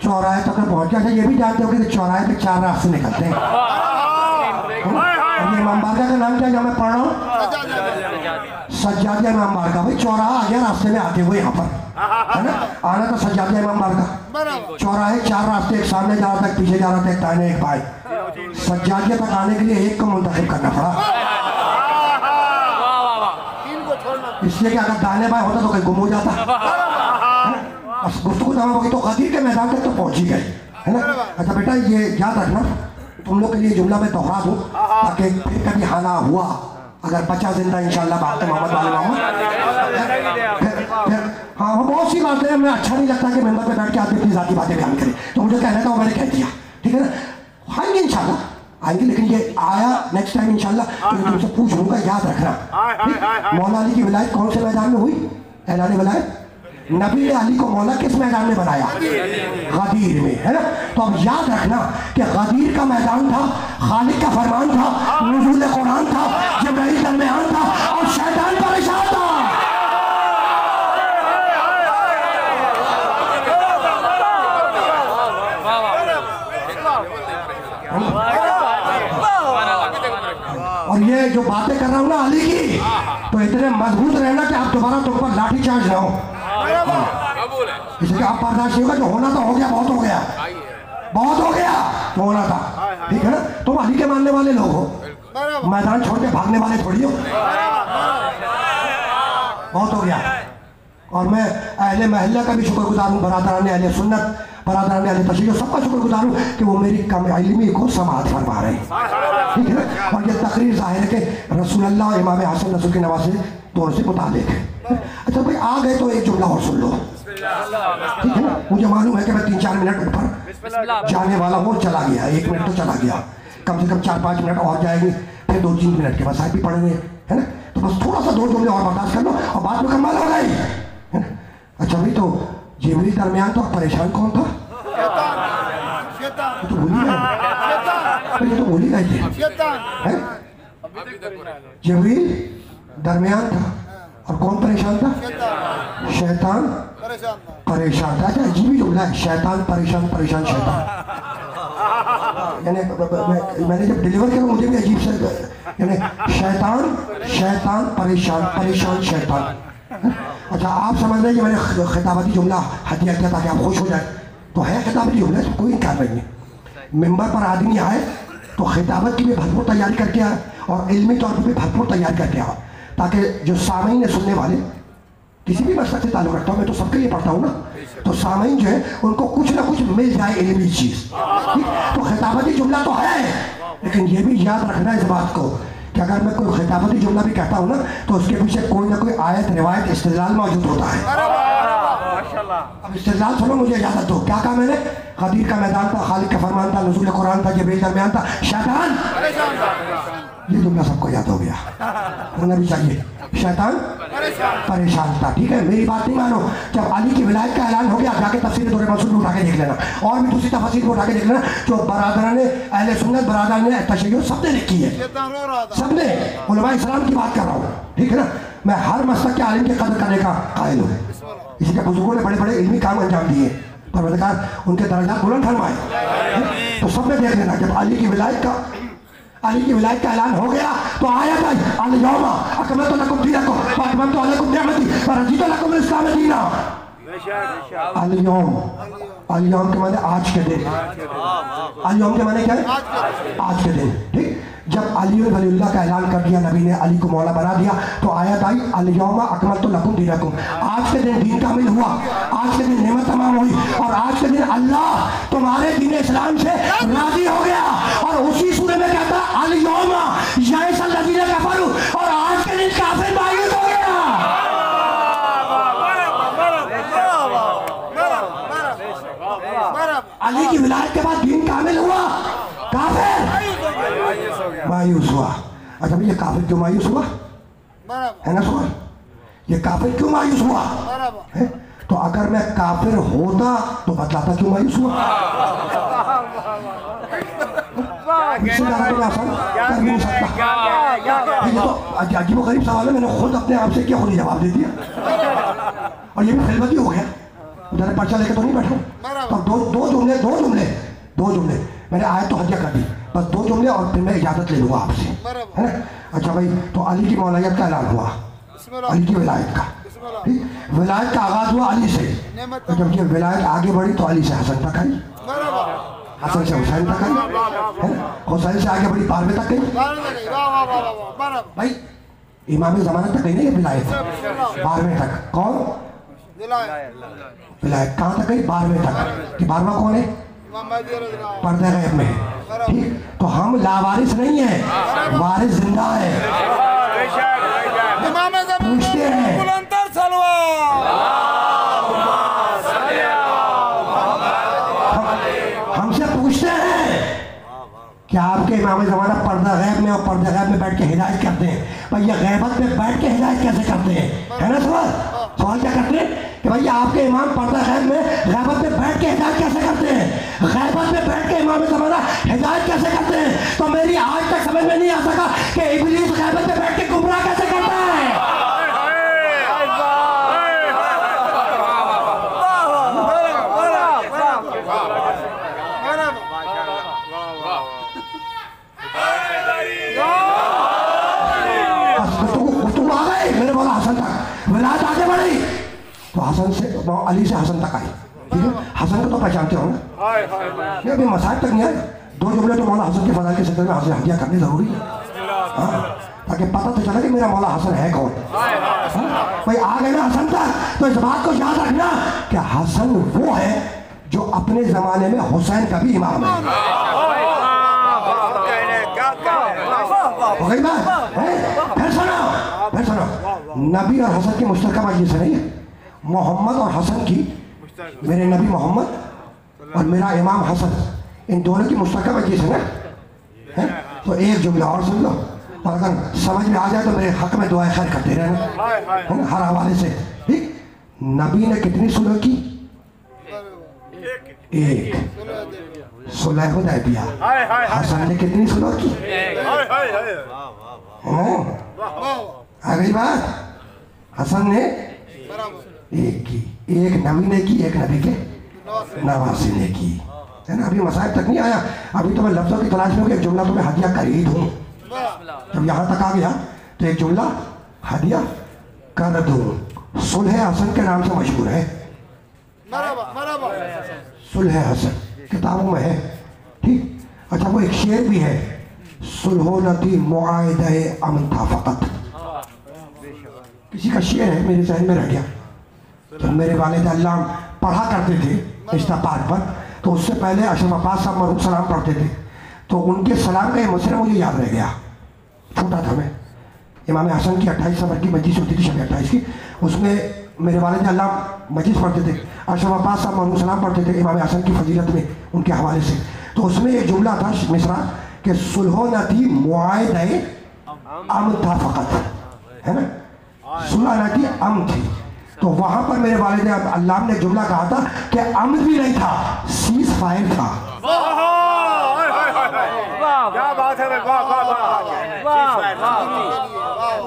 चौराहे तक पहुंच गया। ये भी जानते हो कि चौराहे पे 4 रास्ते निकलते हैं। ये इमाम बारगाह का नाम क्या है जहाँ मैं पढ़ रहा हूँ? सज्जादिया इमाम बारगाह। भाई चौराहा आ गया रास्ते में आते हुए यहाँ पर, है ना? आना तो सज्जादिया इमाम बारगाह। चौराहे 4 रास्ते, एक सामने जा रहा था, एक पीछे जा रहा था, एक दाहिने एक बाएं। सज्जादिया तक आने के लिए एक को मुंतखब करना पड़ा, इसलिए कि अगर दाहिने बाएं होता तो कहीं गुम हो जाता। बस गुफ्तगू तमाम होगी तो गदीर के मैदान तक तो पहुंच ही गए, है ना? अच्छा बेटा ये याद रखना, तुम लोग के लिए जुमला में दोहरा दूं ताकि फिर कभी हाना हुआ अगर बचा जिंदा इंशाल्लाह बात मोहम्मद वाले मोहम्मद फिर हाँ वो बहुत सी बातें हैं। मैं अच्छा नहीं लगता कि मेंबर पे बैठ के आदमी अपनी जाती बातें बयान करे, तो मुझे कहना था वो मैंने कह दिया, ठीक है ना? आएंगे इंशाल्लाह आएंगे, लेकिन ये आया नेक्स्ट टाइम इंशाल्लाह तो तुमसे पूछ लूंगा, याद रखना। मौला अली की विलायत कौन से मैदान में हुई? ऐलान विलायत नबी ने अली को मौला किस मैदान में बनाया? गदीर में, है ना? तो अब याद रखना कि गदीर का मैदान था, खालिक का फरमान था, नुज़ूल कुरान था, जिब्राइल दरमियान था और शैतान परेशान था। और ये जो बातें कर रहा हूँ ना अली की, तो इतने मजबूत रहना कि आप दोबारा तुम पर लाठी चार्ज ना हो, इसलिए आप बर्दाश्त नहीं होगा। जो होना था हो गया, बहुत हो गया, बहुत हो गया जो होना था, ठीक है ना? तुम अली के मानने वाले लोग हो, मैदान छोड़ के भागने वाले थोड़ी हो। बहुत हो गया। और मैं अहले महल्ला का भी शुक्रगुजार हूँ, बरादरान अहले सुन्नत, बरादरान अहले तशरीह, सबका शुक्रगुजार हूँ कि वो मेरी कम इल्मी को समाअत फरमा रहे हैं, ठीक है ना? और ये तकरीर ज़ाहिर है कि रसूलुल्लाह और इमाम हसन रसूल की नवाज़ से दोनों से मुताबिक है। अच्छा भाई आ गए तो एक जुमला और सुन लो, ठीक है ना? मुझे मालूम है कि मैं 3-4 मिनट ऊपर जाने वाला हूँ, चला गया 1 मिनट तो चला गया, कम से कम 4-5 मिनट और जाएंगे, फिर 2-3 मिनट के बाद साहब भी पढ़ेंगे, है ना? तो बस थोड़ा सा 2 जुमले और बर्दाश्त कर लो और बात मुकम्मल हो गई, है ना? अच्छा भाई तो जिब्रील दरमियान तो परेशान कौन था? तो भूल ही गए, तो भूल ही गए थे। जिब्रील दरमियान था और कौन परेशान था? शैतान परेशान था। अच्छा अजीब ही जुमला है, शैतान परेशान, परेशान शैतान। यानी मैंने जब डिलीवर किया मुझे भी अजीब सा, यानी शैतान शैतान परेशान, परेशान शैतान। अच्छा आप समझ रहे हैं कि मैंने खिताबती जुमला हदिया किया ताकि आप खुश हो जाए, तो है खिताबती जुमला, तो कोई इनकार नहीं है। मेंबर पर आदमी आए तो खिताबत की भी भरपूर तैयारी करके आए और इल्मी तौर पर भी भरपूर तैयारी करके आए, ताकि जो सामईन सुनने वाले किसी भी मसलक से ताल्लुक़ रखता हूँ, मैं तो सबके लिए पढ़ता हूँ ना, तो सामईन जो है उनको कुछ ना कुछ मिल जाए इल्मी चीज़, तो खिताबती जुमला तो है, लेकिन ये भी याद रखना इस बात को कि अगर मैं कोई खिताबती जुमला भी कहता हूँ ना तो उसके पीछे कोई ना कोई आयत रिवायत इस्तिदलाल मौजूद होता है। अब इस्तिदलाल सुनो, मुझे इजाज़त दो, क्या कहा मैंने? गदीर का मैदान था, खालिक का फरमान था, नुज़ूल कुरान था, जिब्रील दरमियान था, शैतान ये जुमला सबको याद हो गया, होना भी चाहिए। शैतान परेशान था, ठीक है, मेरी बात नहीं मानो। जब अली की विलायत का ऐलान हो गया, जाके तफसीर दूर मसूद में उठा के देख लेना, और भी दूसरी तफसीर में उठा के देख लेना, जो बरादरान ने अहले सुन्नत बरादरान ने तशय्युअ सबने लिखी है, सबने, उलमा इस्लाम की बात कर रहा हूँ, ठीक है ना। मैं हर मसलक के आलिम की कदर करने का कायल हूँ, इसलिए बुजुर्गों ने बड़े बड़े इल्मी काम अंजाम दिए, परवरदिगार उनके दर्जात बुलंद फरमाए। तो सबने देख लेना, जब अली की विलायत का ऐलान हो गया तो आया था अल-यौमा अकमलतु लकुम दीनकुम व अतममतु अलैकुम निअमती व रज़ीतु लकुम अल-इस्लाम दीना। अल-यौम के माने आज के दिन, अल-यौम के माने क्या है? आज के दिन, ठीक। जब अली वलीउल्लाह का ऐलान कर दिया, नबी ने अली को मौला बना दिया, तो आयत आई अल-यौमा अकमलतु लकुम दीनकुम, आज के दिन दीन कामिल हुआ, आज के दिन नेमत तमाम हुई, और आज के दिन अल्लाह तुम्हारे दीन इस्लाम से राजी हो गया। और उसी सूरह में कहता है अल-यौमा यअसल लज़ीना कफरू, और आज के दिन काफिर मायूस हो गया। अली की विलायत के बाद दीन कामिल हुआ, काफिर मायूस हुआ। अच्छा ये काफिर क्यों मायूस हुआ है ना सवाल, ये काफिर क्यों मायूस हुआ है? तो अगर मैं काफिर होता तो बतलाता क्यों मायूस हुआ। ये तो अजीब गरीब सवाल है, मैंने खुद अपने आप से क्या खुद जवाब दे दिया, और ये भी फिल्मती हो गया, उधर पर्चा लेके तो नहीं बैठा। तो दो जुमले मैंने आयत तो हदिया कर दी, बस 2 जुमले और फिर मैं इजाजत ले लूँगा आपसे, है ना। अच्छा भाई, तो अली की मौलायत का ऐलान हुआ, अली की विलायत का, ठीक, विलायत का आगाज हुआ अली से, तो जब ये विलायत आगे बढ़ी तो अली से हसन तक आई, हसन से हुसैन तक आई, है ना, हुसैन से आगे बढ़ी 12वें तक गई। भाई इमाम ज़माना तक गई ना ये विलायत, 12वें तक। कौन विलायत कहाँ तक गई? 12वें तक। कि 12वां कौन है? पर्दे गैब में है, ठीक। तो हम लावारिस नहीं है, वारिस जिंदा है। पूछते हैं हमसे पूछते हैं क्या आपके इमाम ज़माना पर्दा गैब में और पर्दा गैब में बैठ के हिदायत करते हैं? भाई ये गैबत में बैठ के हिदायत कैसे करते हैं, है ना सवाल क्या करते हैं कि भैया आपके इमाम पर्दा गैब में गैबत में बैठ के हिदायत कैसे करते हैं, गैबत में बैठ के इमाम ज़माना हिदायत कैसे करते हैं? तो मेरी आज तक समझ में नहीं आ सका कि इब्लीस गैबत में बैठ के गुमराह कैसे करता है। मेरे मौला हसन तक विलायत आगे बढ़ी तो हसन से अली से हसन तक आई, ठीक है। हसन को तो पहचानते हो ना, ये अभी मसाइल तक नहीं आए। 2 जुमले तो मौला हसन के फजाइल के सिलसिले में हसन हदिया करनी जरूरी है, हाँ, ताकि पता तो चले कि मेरा मौला हसन है कौन। भाई आ गए ना हसन तक, तो इस बात को याद रखना कि हसन वो है जो अपने जमाने में हुसैन का भी इमाम है। हो गई बात? फिर सुनो, नबी और हसन की मुश्तरका मजलिस नहीं है, मोहम्मद और हसन की, मेरे नबी मोहम्मद और मेरा इमाम हसन, इन दोनों की मुश्तरका मजलिस है ना, है? तो एक जुमला और सुन लो, और अगर समझ में आ जाए तो मेरे हक में दुआ खैर करते रहना, है ना, हर हवाले से, ठीक। नबी ने कितनी सुलह की? एक सुलह हुदैबिया। हसन ने कितनी सुलह की? आ गई बात? हसन ने एक की, एक नबी ने की, एक नबी के नवासी ने की, है ना। अभी मसाइल तक नहीं आया, अभी तो मैं लफ्ज़ों की तलाश में हूँ, एक जुमला तो मैं हदिया कर ही दूँ। जब यहाँ तक आ गया तो एक जुमला हदिया कर दूँ। सुलह हसन के नाम से मशहूर है, सुलह हसन किताबों में है, ठीक। अच्छा वो एक शेर भी है, सुलहोनती मुआहिदे अमन था फ़कत, किसी का शेर है, मेरे जहन में रह गया। जब मेरे वालिद अल्लाह पढ़ा करते थे रिश्ता पाक पर, तो उससे पहले अशरफ अब्बास साहब मरूफ सलाम पढ़ते थे, तो उनके सलाम का ये मसला मुझे याद रह गया, छोटा था मैं। इमाम हसन की 28 नंबर की मजलिस होती थी, शब 28 की, उसमें मेरे वालिद अल्लाह मजलिस पढ़ते थे, अशरफ अब्बास साहब मरूफ सलाम पढ़ते थे इमाम हसन की फजीलत में उनके हवाले से। तो उसमें एक जुमला था मिसरा कि सुलहो न थी मुआहिदे अम था फकत, है ना, सुलह ना थी, अम थी। तो वहां पर मेरे वालिद अल्लाह ने जुमला कहा था कि अम भी नहीं था, सीज फायर था। क्या बात है,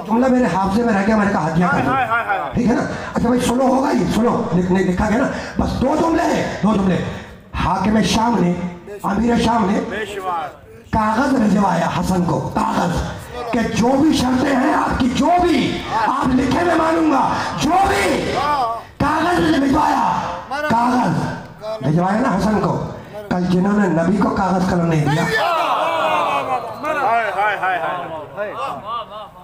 जुमला मेरे हाफजे में रह गया, मैंने कहा हदिया कर, ठीक है ना। अच्छा भाई सुनो, होगा ये, सुनो, लिखा गया ना, बस 2 जुमले हैं, 2 जुमले। हाकिम शाम ने, अमीर शाम ने कागज भिजवाया हसन को, कागज कि जो भी शर्तें हैं आपकी, जो भी आप लिखे मैं मानूंगा, जो भी कागज भिजवाया, कागज भिजवाया ना हसन को। कल जिन्होंने नबी को कागज कलम नहीं दिया,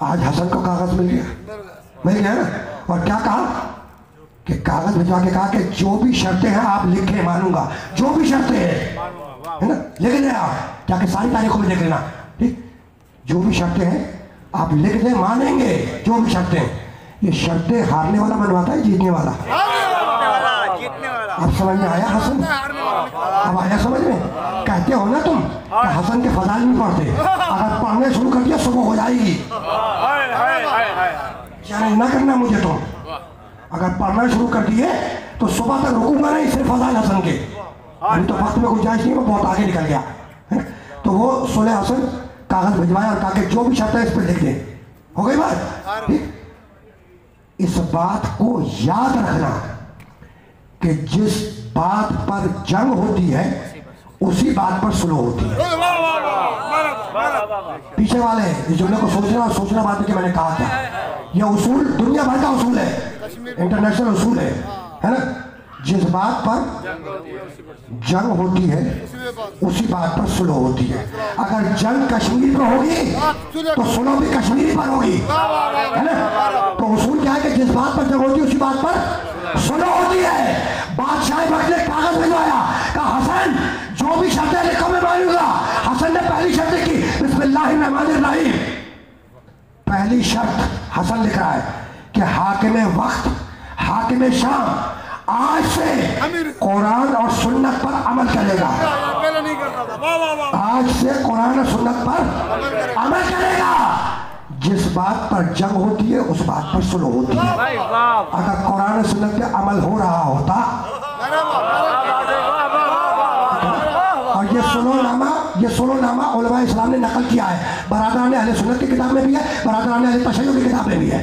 आज हसन को कागज मिल गया ना। और क्या कहा कि कागज भिजवा के कहा कि जो भी शर्तें हैं आप लिखे मानूंगा, जो भी शर्तें हैं, है ना, लिख लेना, जाके सारी तारीखों में देख लेना, ठीक, जो भी शर्तें हैं आप लिख दे, मानेंगे जो भी शर्तें। ये शर्तें हारने वाला बनवाता है जीतने वाला। अब समझ में आया हसन? अब आया समझ में? कहते हो ना तुम कि हसन के फजाइल नहीं पढ़ते, अगर पढ़ने शुरू कर दिया सुबह हो जाएगी। चैलेंज ना करना मुझे, तुम अगर पढ़ना शुरू कर दिए तो सुबह तक रुकूंगा नहीं, सिर्फ फजाइल हसन के। अभी तो वक्त में गुंजाइश नहीं, मैं बहुत आगे निकल गया है। तो वो सोले हसन कागज भिजवाया और कहा कि जो भी शर्त है इस पर लिख दे। हो गई बात, ठीक। इस बात को याद रखना कि जिस बात पर जंग होती है उसी बात पर सुलह होती है। पीछे वाले इस जुमले को सोचना बात है कि मैंने कहा था, यह उसूल दुनिया भर का उसूल है, इंटरनेशनल उसूल है ना। जिस बात पर जंग होती है उसी बात पर सुलह होती है। अगर जंग कश्मीर पर होगी तो सुलह भी कश्मीरी पर होगी, है ना। तो उसूल क्या है कि जिस बात पर जंग होती है उसी बात पर सुलह होती है। बादशाह वक्त ने कागज भिजवाया, कहा हसन जो भी शर्तें लिखो मैं मानूंगा। हसन ने पहली शर्त की बिस्मिल्लाहिर्रहमानिर्रहीम। पहली शर्त हसन लिख रहा है कि हाकिम वक्त, हाकिम शाम आज से कुरान और सुन्नत पर अमल करेगा। आज से कुरान और सुन्नत पर अमल करेगा। जिस बात पर जंग होती है उस बात पर सुलह होती है। अगर कुरान और सुन्नत पे अमल हो रहा होता, और ये सुलोनामा उलमा इस्लाम ने नकल किया है, बरादरान अहले सुन्नत की किताब में भी है, बरादरान अहले तशय्युअ की किताब में भी है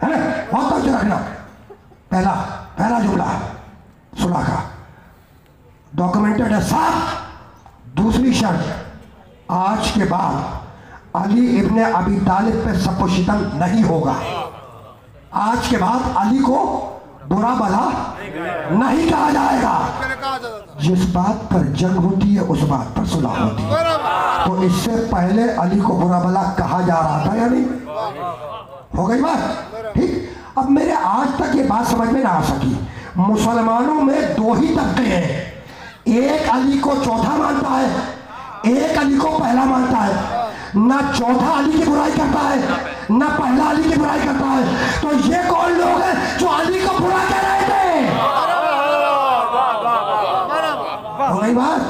ना। बहुत तवज्जो रखना। पहला जुमला सुलह का डॉक्यूमेंटेड है साफ। दूसरी शर्त, आज के बाद अली इब्ने अबी तालिब पे सपोशितन नहीं होगा। आज के बाद अली को बुरा भला नहीं कहा जाएगा। जिस बात पर जंग होती है उस बात पर सुलह होती है। तो इससे पहले अली को बुरा भला कहा जा रहा था या नहीं? हो गई बात, ठीक। अब मेरे आज तक ये बात समझ में ना आ सकी। मुसलमानों में 2 ही तबके हैं, एक अली को चौथा मानता है, एक अली को पहला मानता है। ना चौथा अली की बुराई करता है, ना पहला अली की बुराई करता है। तो ये कौन लोग हैं जो अली को बुरा कह रहे थे? हो गई बात।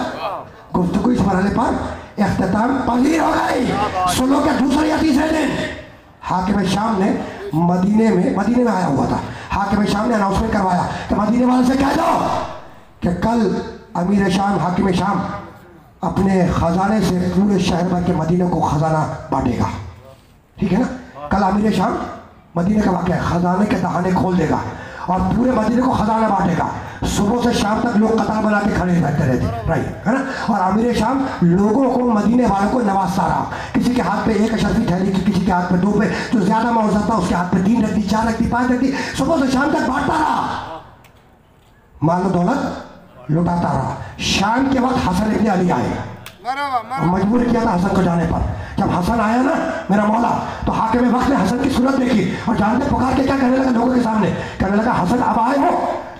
गुफ्तगू इस मरहले पर इख्तिताम पजीर हो गई। सुनो के दूसरे या तीसरे दिन हाकिम शाम ने मदीने में आया हुआ था। हाकिम शाम ने अनाउंसमेंट करवाया कि मदीने वाले से कह दो कि कल अमीर शाम, हाकिम शाम अपने खजाने से पूरे शहर भर के मदीने को खजाना बांटेगा, ठीक है ना। कल अमीर शाम मदीने का वाक़या, खजाने के दहाने खोल देगा और पूरे मदीने को खजाना बांटेगा। सुबह से शाम तक लोग कतार बना के खड़े रहते रहते, राइट, है ना। और अमीर शाम लोगों को, मदीने वालों को नवाजता रहा। किसी के हाथ पे 1 अशरफी थैली की, किसी के हाथ पे 2 पे, जो ज्यादा मौजूद था उसके हाथ पे 3 रखती, 4 रखती, 5 रखती। सुबह से शाम तक बांटता रहा, माल दौलत लुटाता रहा। शाम के वक्त हसन इब्ने अली आए और मजबूर किया था हसन को जाने पर। जब हसन आया ना मेरा मौला, तो हाकिम वक्त ने हसन की सूरत देखी और जानते पुकार के क्या कहने लगा लोगों के सामने? कहने लगा हसन अब आए हो,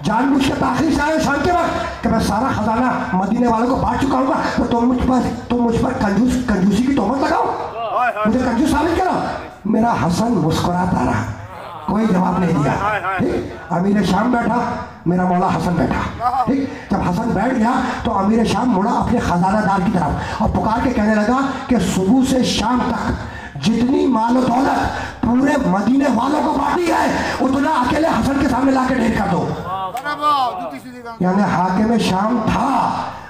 जानबूझ के ताखिर से आए शाम के वक्त कि मैं सारा खजाना मदीने वालों को बांट चुका हूँ, तो तुम मुझ पर कंजूसी की तोहमत लगाओ, मुझे कंजूस साबित करो। मेरा हसन मुस्कुराता रहा, कोई जवाब नहीं दिया, ठीक। अमीर शाम बैठा, मेरा मौला हसन बैठा, ठीक। जब हसन बैठ गया तो अमीर शाम मुड़ा अपने खजानादार की तरफ और पुकार के कहने लगा कि सुबह से शाम तक जितनी मालो दौलत पूरे मदीने वालों को बांटी है उतना अकेले हसन के सामने लाके ढेर कर दो। यानी हाकिम शाम था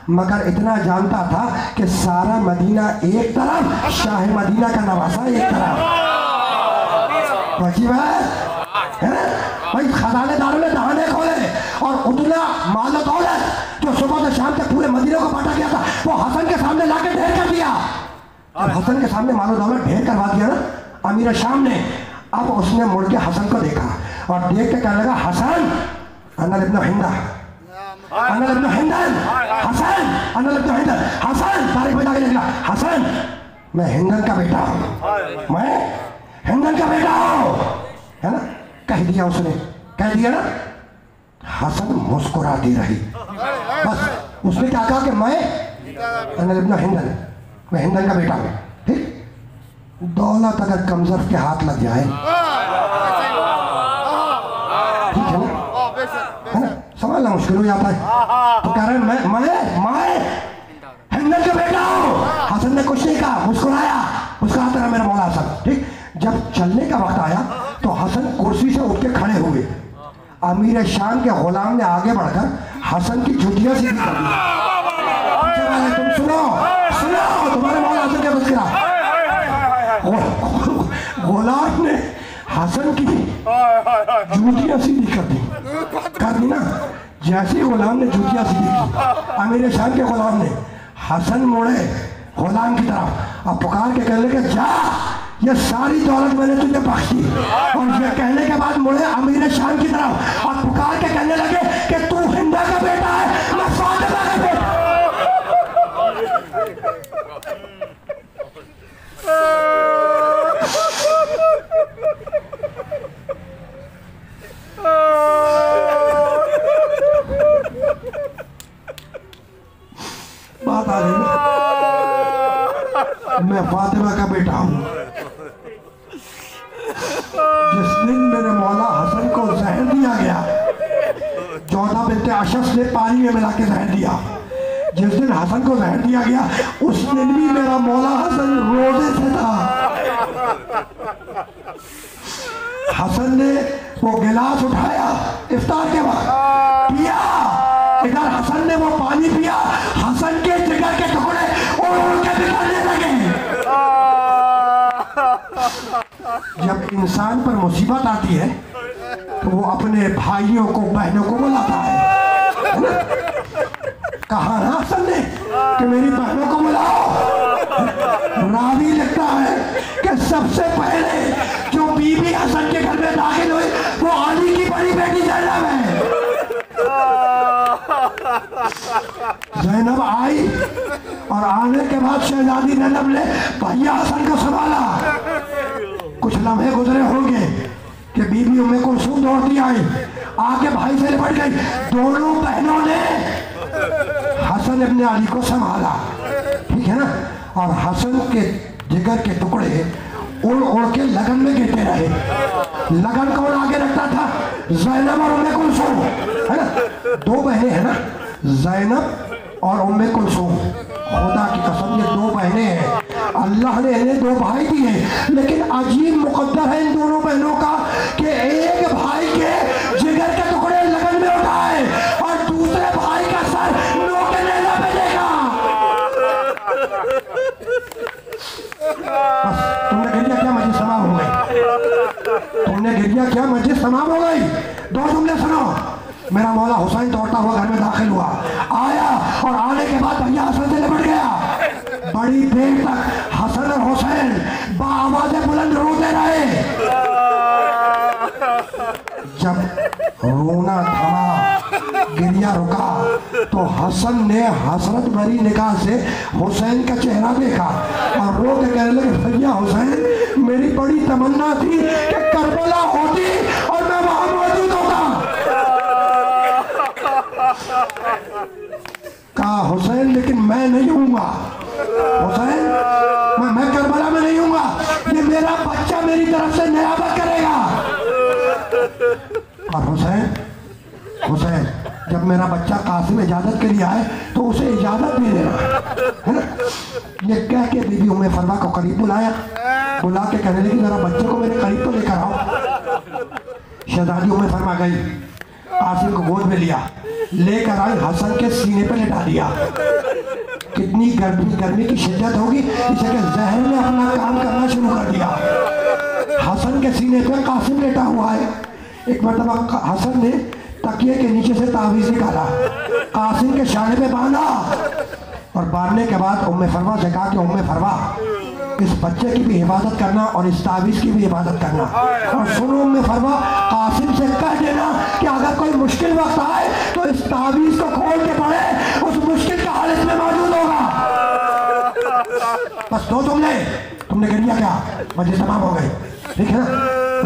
मगर इतना जानता था कि सारा मदीना एक तरफ, शाह मदीना का नवासा एक तरफ। वही बात है भाई, खजाने दारों ने दहाने खोले और उतना मालो दौलत जो सुबह से शाम तक पूरे मदीने को बांटा गया था वो हसन के सामने लाके ढेर कर दिया। अब हसन के सामने मालो दौलत ढेर करवा दिया ना अमीर शाम ने। अब उसने मुड़ के हसन को देखा और देख के कहने लगा, हसन अनल इब्न हिंदा, अनल इब्न हिंदन, हसन अनल इब्न हिंदन, हसन तारीख में जाके निकला, हसन मैं हिंदन का बेटा हूँ, मैं हिंदन का बेटा हूँ, है ना, कह दिया उसने, कह दिया ना। हसन मुस्कुराती रही, बस उसने क्या कहा कि मैं अनल इब्न हिंदन, मैं हिंदन का बेटा हूँ। ठीक, दौलत अगर कमजोर के हाथ लग जाए, ठीक है ना, संभालना मुश्किल हो जाता है। तो कह रहे मैं हिंदन का बेटा हूँ। हसन ने कुछ नहीं कहा, मुस्कुराया, मुस्कुराता रहा मेरा मौला हसन। ठीक, जब चलने का वक्त आया तो हसन कुर्सी से उठ के खड़े हुए। अमीर शाम के गुलाम ने आगे बढ़कर हसन की जूतियां सीधी कर दी। तुम सुनो सुनो, तुम्हारे मौला हसन क्या बस करा। गुलाम ने हसन की जूतियां सीधी कर दी ना। जैसे गुलाम ने जूतियां सीधी की, अमीर शाम के गुलाम ने, हसन मुड़े गुलाम की तरफ और पुकार के कहने लगे, जा ये सारी दौलत मैंने तुझे बख्शी। और ये कहने के बाद मुड़े अमीर शाम की तरफ और पुकार के कहने लगे कि तू हिंदा का बेटा है, मैं फातिमा का बेटा। बात आ गई, मैं फातिमा का बेटा हूं। जिस दिन मेरे मौला हसन को जहर दिया गया, जोधा बिन्ते अशस ने पानी में मिला के जहर दिया, जिस दिन हसन को जहर दिया गया उस दिन भी मेरा मौला हसन रोजे से था। हसन ने वो गिलास उठाया इफ्तार के बाद, पिया, इधर हसन ने वो पानी पिया, हसन के जिगर के टुकड़े उड़ के बिखरने लगे। जब इंसान पर मुसीबत आती है तो वो अपने भाइयों को, बहनों को बुलाता है ना? कहा ना हसन ने कि मेरी बहनों को बुलाओ। रावी लिखता है कि सबसे पहले जो बीबी हसन के घर में दाखिल हुई वो अली की बड़ी बेटी ज़ैनब है। ज़ैनब आई और आने के बाद शहजादी ज़ैनब ने भैया हसन को संभाला। कुछ लम्हे गुजरे होंगे कि बीबी उम्मे कुलसूम दौड़ती आई, आके भाई से लिपट गई। दोनों बहनों ने हसन इब्ने अली को संभाला, ठीक है ना। और हसन के जिगर के टुकड़े उड़ उड़ के लगन में गिरते रहे। लगन कौन आगे रखता था? ज़ैनब और उम्मे कुलसूम, है ना। दो बहनें हैं ना, ज़ैनब और उम्मे कुलसूम। खुदा की कसम ये दो बहनें हैं, अल्लाह ने इन्हें दो भाई दिए, लेकिन अजीब मुकद्दर है इन दोनों बहनों का कि एक भाई के जिगर के टुकड़े लगन में उठाए और दूसरे भाई का सर नोके नेज़ा पे देखा। तुमने गिरिया क्या मस्जिद तमाम हो गई, तुमने गिरिया क्या मस्जिद तमाम हो गई। दो जुमले सुनो। मेरा मौला हुसैन दौड़ता हुआ घर में दाखिल हुआ, आया और आने के बाद भैया हसन से लिपट गया। बड़ी देर तक हसन और हुसैन बाआवाज़े बुलंद रोते रहे। जब रोना थमा, गिरिया रुका, तो हसन ने हसरत भरी निगाह से हुसैन का चेहरा देखा और रो के कहने लगे, भैया हुसैन मेरी बड़ी तमन्ना थी कि करबला होती और मैं वहां मौजूद होता। कहा हुसैन लेकिन मैं नहीं हूँगा, हुसैन मैं करबला में नहीं हूँगा, ये मेरा बच्चा मेरी तरफ से नियाबत करेगा। और हुसैन जब मेरा बच्चा कासिम इजाजत के लिए आए तो उसे इजाजत दे देना, है ना। ये कह के बीबी उम्मे फरवा को करीब बुलाया बुला के कहने लगी जरा बच्चे को मेरे करीब तो लेकर आओ। शहजादी उम्मे फरमा गई, कासिम को गोद में लिया, लेकर आई, हसन के सीने पे लेटा दिया। कितनी गर्मी की शिद्दत होगी, इसे के जहर ने अपना काम करना शुरू कर दिया। हसन के सीने पे कासिम लेटा हुआ है। एक मरतबा हसन ने तकिए के नीचे से तावीज़ निकाला, कासिम के शाने पे बांधा और बांधने के बाद उम्मे फरमा से कहा कि उम्मे फरमा, इस बच्चे की भी हिफाजत करना और इस तावीज़ की भी हिफाजत करना। और सुनो उम्मे फरमा, कासिम से कह देना कि अगर कोई मुश्किल वक्त आए तो इस तावीज़ को खोल के पढ़े, उस मुश्किल का हल इसमें मौजूद होगा। बस दो तुमने कर दिया क्या, मजे तमाम हो गई, ठीक है ना।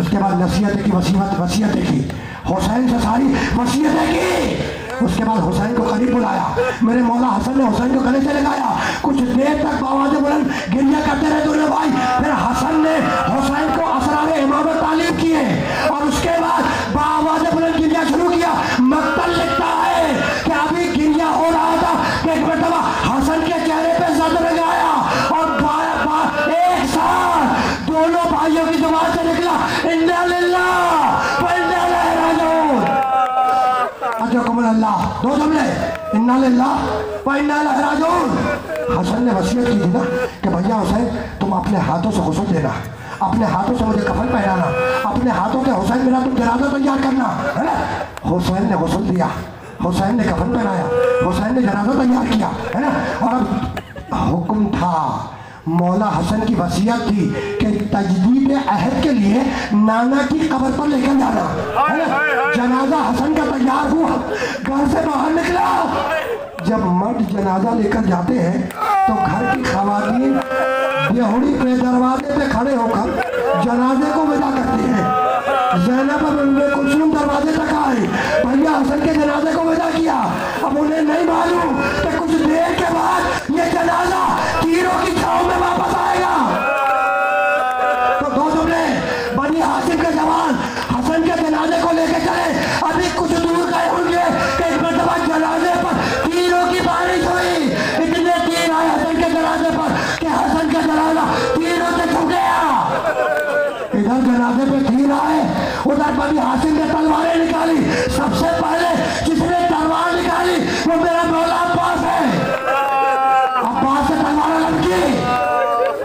उसके बाद नसीहत की वसीयत की, हुसैन से सारी वसीयतें की। उसके बाद हुसैन को करीब बुलाया, मेरे मौला हसन ने हुसैन को गले से लगाया, कुछ देर तक आवाज़ बुलंद गिरिया करते रहे दोनों भाई। फिर हसन ने हुसैन को असरार इमामत तालीम किए और उसके बाद आवाज़ बुलंद गिरिया शुरू किया। मक्तल लिखता है कि अभी गिरिया हो रहा था कि एक मरतबा हसन के चेहरे पे ज़द लगाया और एक साथ दोनों भाइयों की जुबान से निकला, इन्ना लिल्लाह व इन्ना इलैहि राजिऊन। अल्लाह, दो जुमले, इन्ना लिल्लाह व इन्ना इलैहि राजिऊन। हसन ने वसीयत की थी ना कि भैया हुसैन तुम अपने हाथों से गुस्ल देना, अपने हाथों से मुझे कफन पहनाना, अपने हाथों से हुसैन मेरा तुम जनाजा तैयार करना, है ना। हुसैन ने गुस्ल दिया, हुसैन ने कफन पहनाया, हुसैन ने जनाजा तैयार किया, है ना। और अब हुक्म था, मौला हसन की वसीयत थी कि तजदीद अहद के लिए नाना की कब्र पर लेकर जाना, है ना। जनाजा हसन का तैयार हुआ, घर से बाहर निकला। जब मर्द जनाजा लेकर जाते हैं तो घर की खवातीन बेहुड़ी पे दरवाजे पे खड़े होकर जनाजे को विदा करती हैं। ज़ैनब उम्मे कुलसूम दरवाजे तक आए, भैया हसन के जनाजे को विदा किया। अब उन्हें नहीं मालूम कि कुछ देर के बाद ये जनाजा तीरों की छाव में वापस आएगा। तो दो जुमले, बनी हाशिम के जवान हसन के जनाजे को लेकर चले, अभी कुछ दूर गए होंगे कि एक मरतबा जनाजे पर तीरों की बारिश हुई। इतने तीर आए हसन के जनाजे पर कि हसन का जनाजा तीरों से छूट गया। इधर जनाजे पे तीर आए, उधर बनी हाशिम ने तलवारें निकाली। सबसे पहले जिसने तलवार निकाली वो मेरा मौला अब्बास है। अब्बास से तलवार लड़की,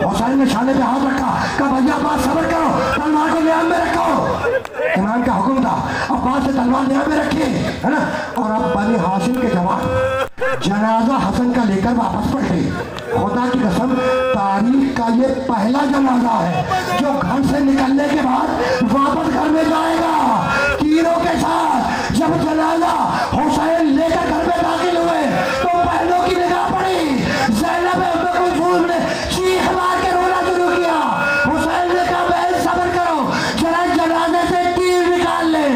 हुसैन ने शाने पे हाथ रखा, कहा भैया अब्बास सब्र करो, तलवार को न्याम में रखो। इमाम का हुक्म था, अब्बास से तलवार न्याम में रखी, है ना। और अब बनी हाशिम के जवान जनाजा हसन का लेकर वापस पलटे। खुदा की कसम, तारीख का ये पहला जनाजा है जो घर से निकलने के बाद वापस घर में जाएगा तीरों के साथ। जब जनाजा हुसैन लेकर घर में दाखिल हुए तो बहनों की निगाह पड़ी। ज़ैनब उम्मे कुलसूम ने चीख मार के रोना शुरू किया। हुसैन ने कहा बहन सब्र करो, जरा जनाजे से तीर निकाल ले,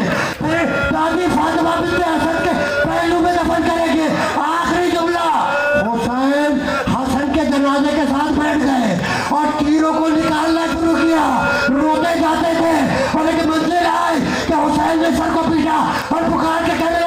फिर दादी फातिमा बिन्ते हसन के पहलू में दफन करेंगे। आखिरी जुमला, हुसैन हसन के जनाजे के साथ बैठ गए और तीरों को निकालना शुरू किया। रोते जाते थे और एक मंजिल आए कि हुसैन ने सर को पीटा और पुकार के कहने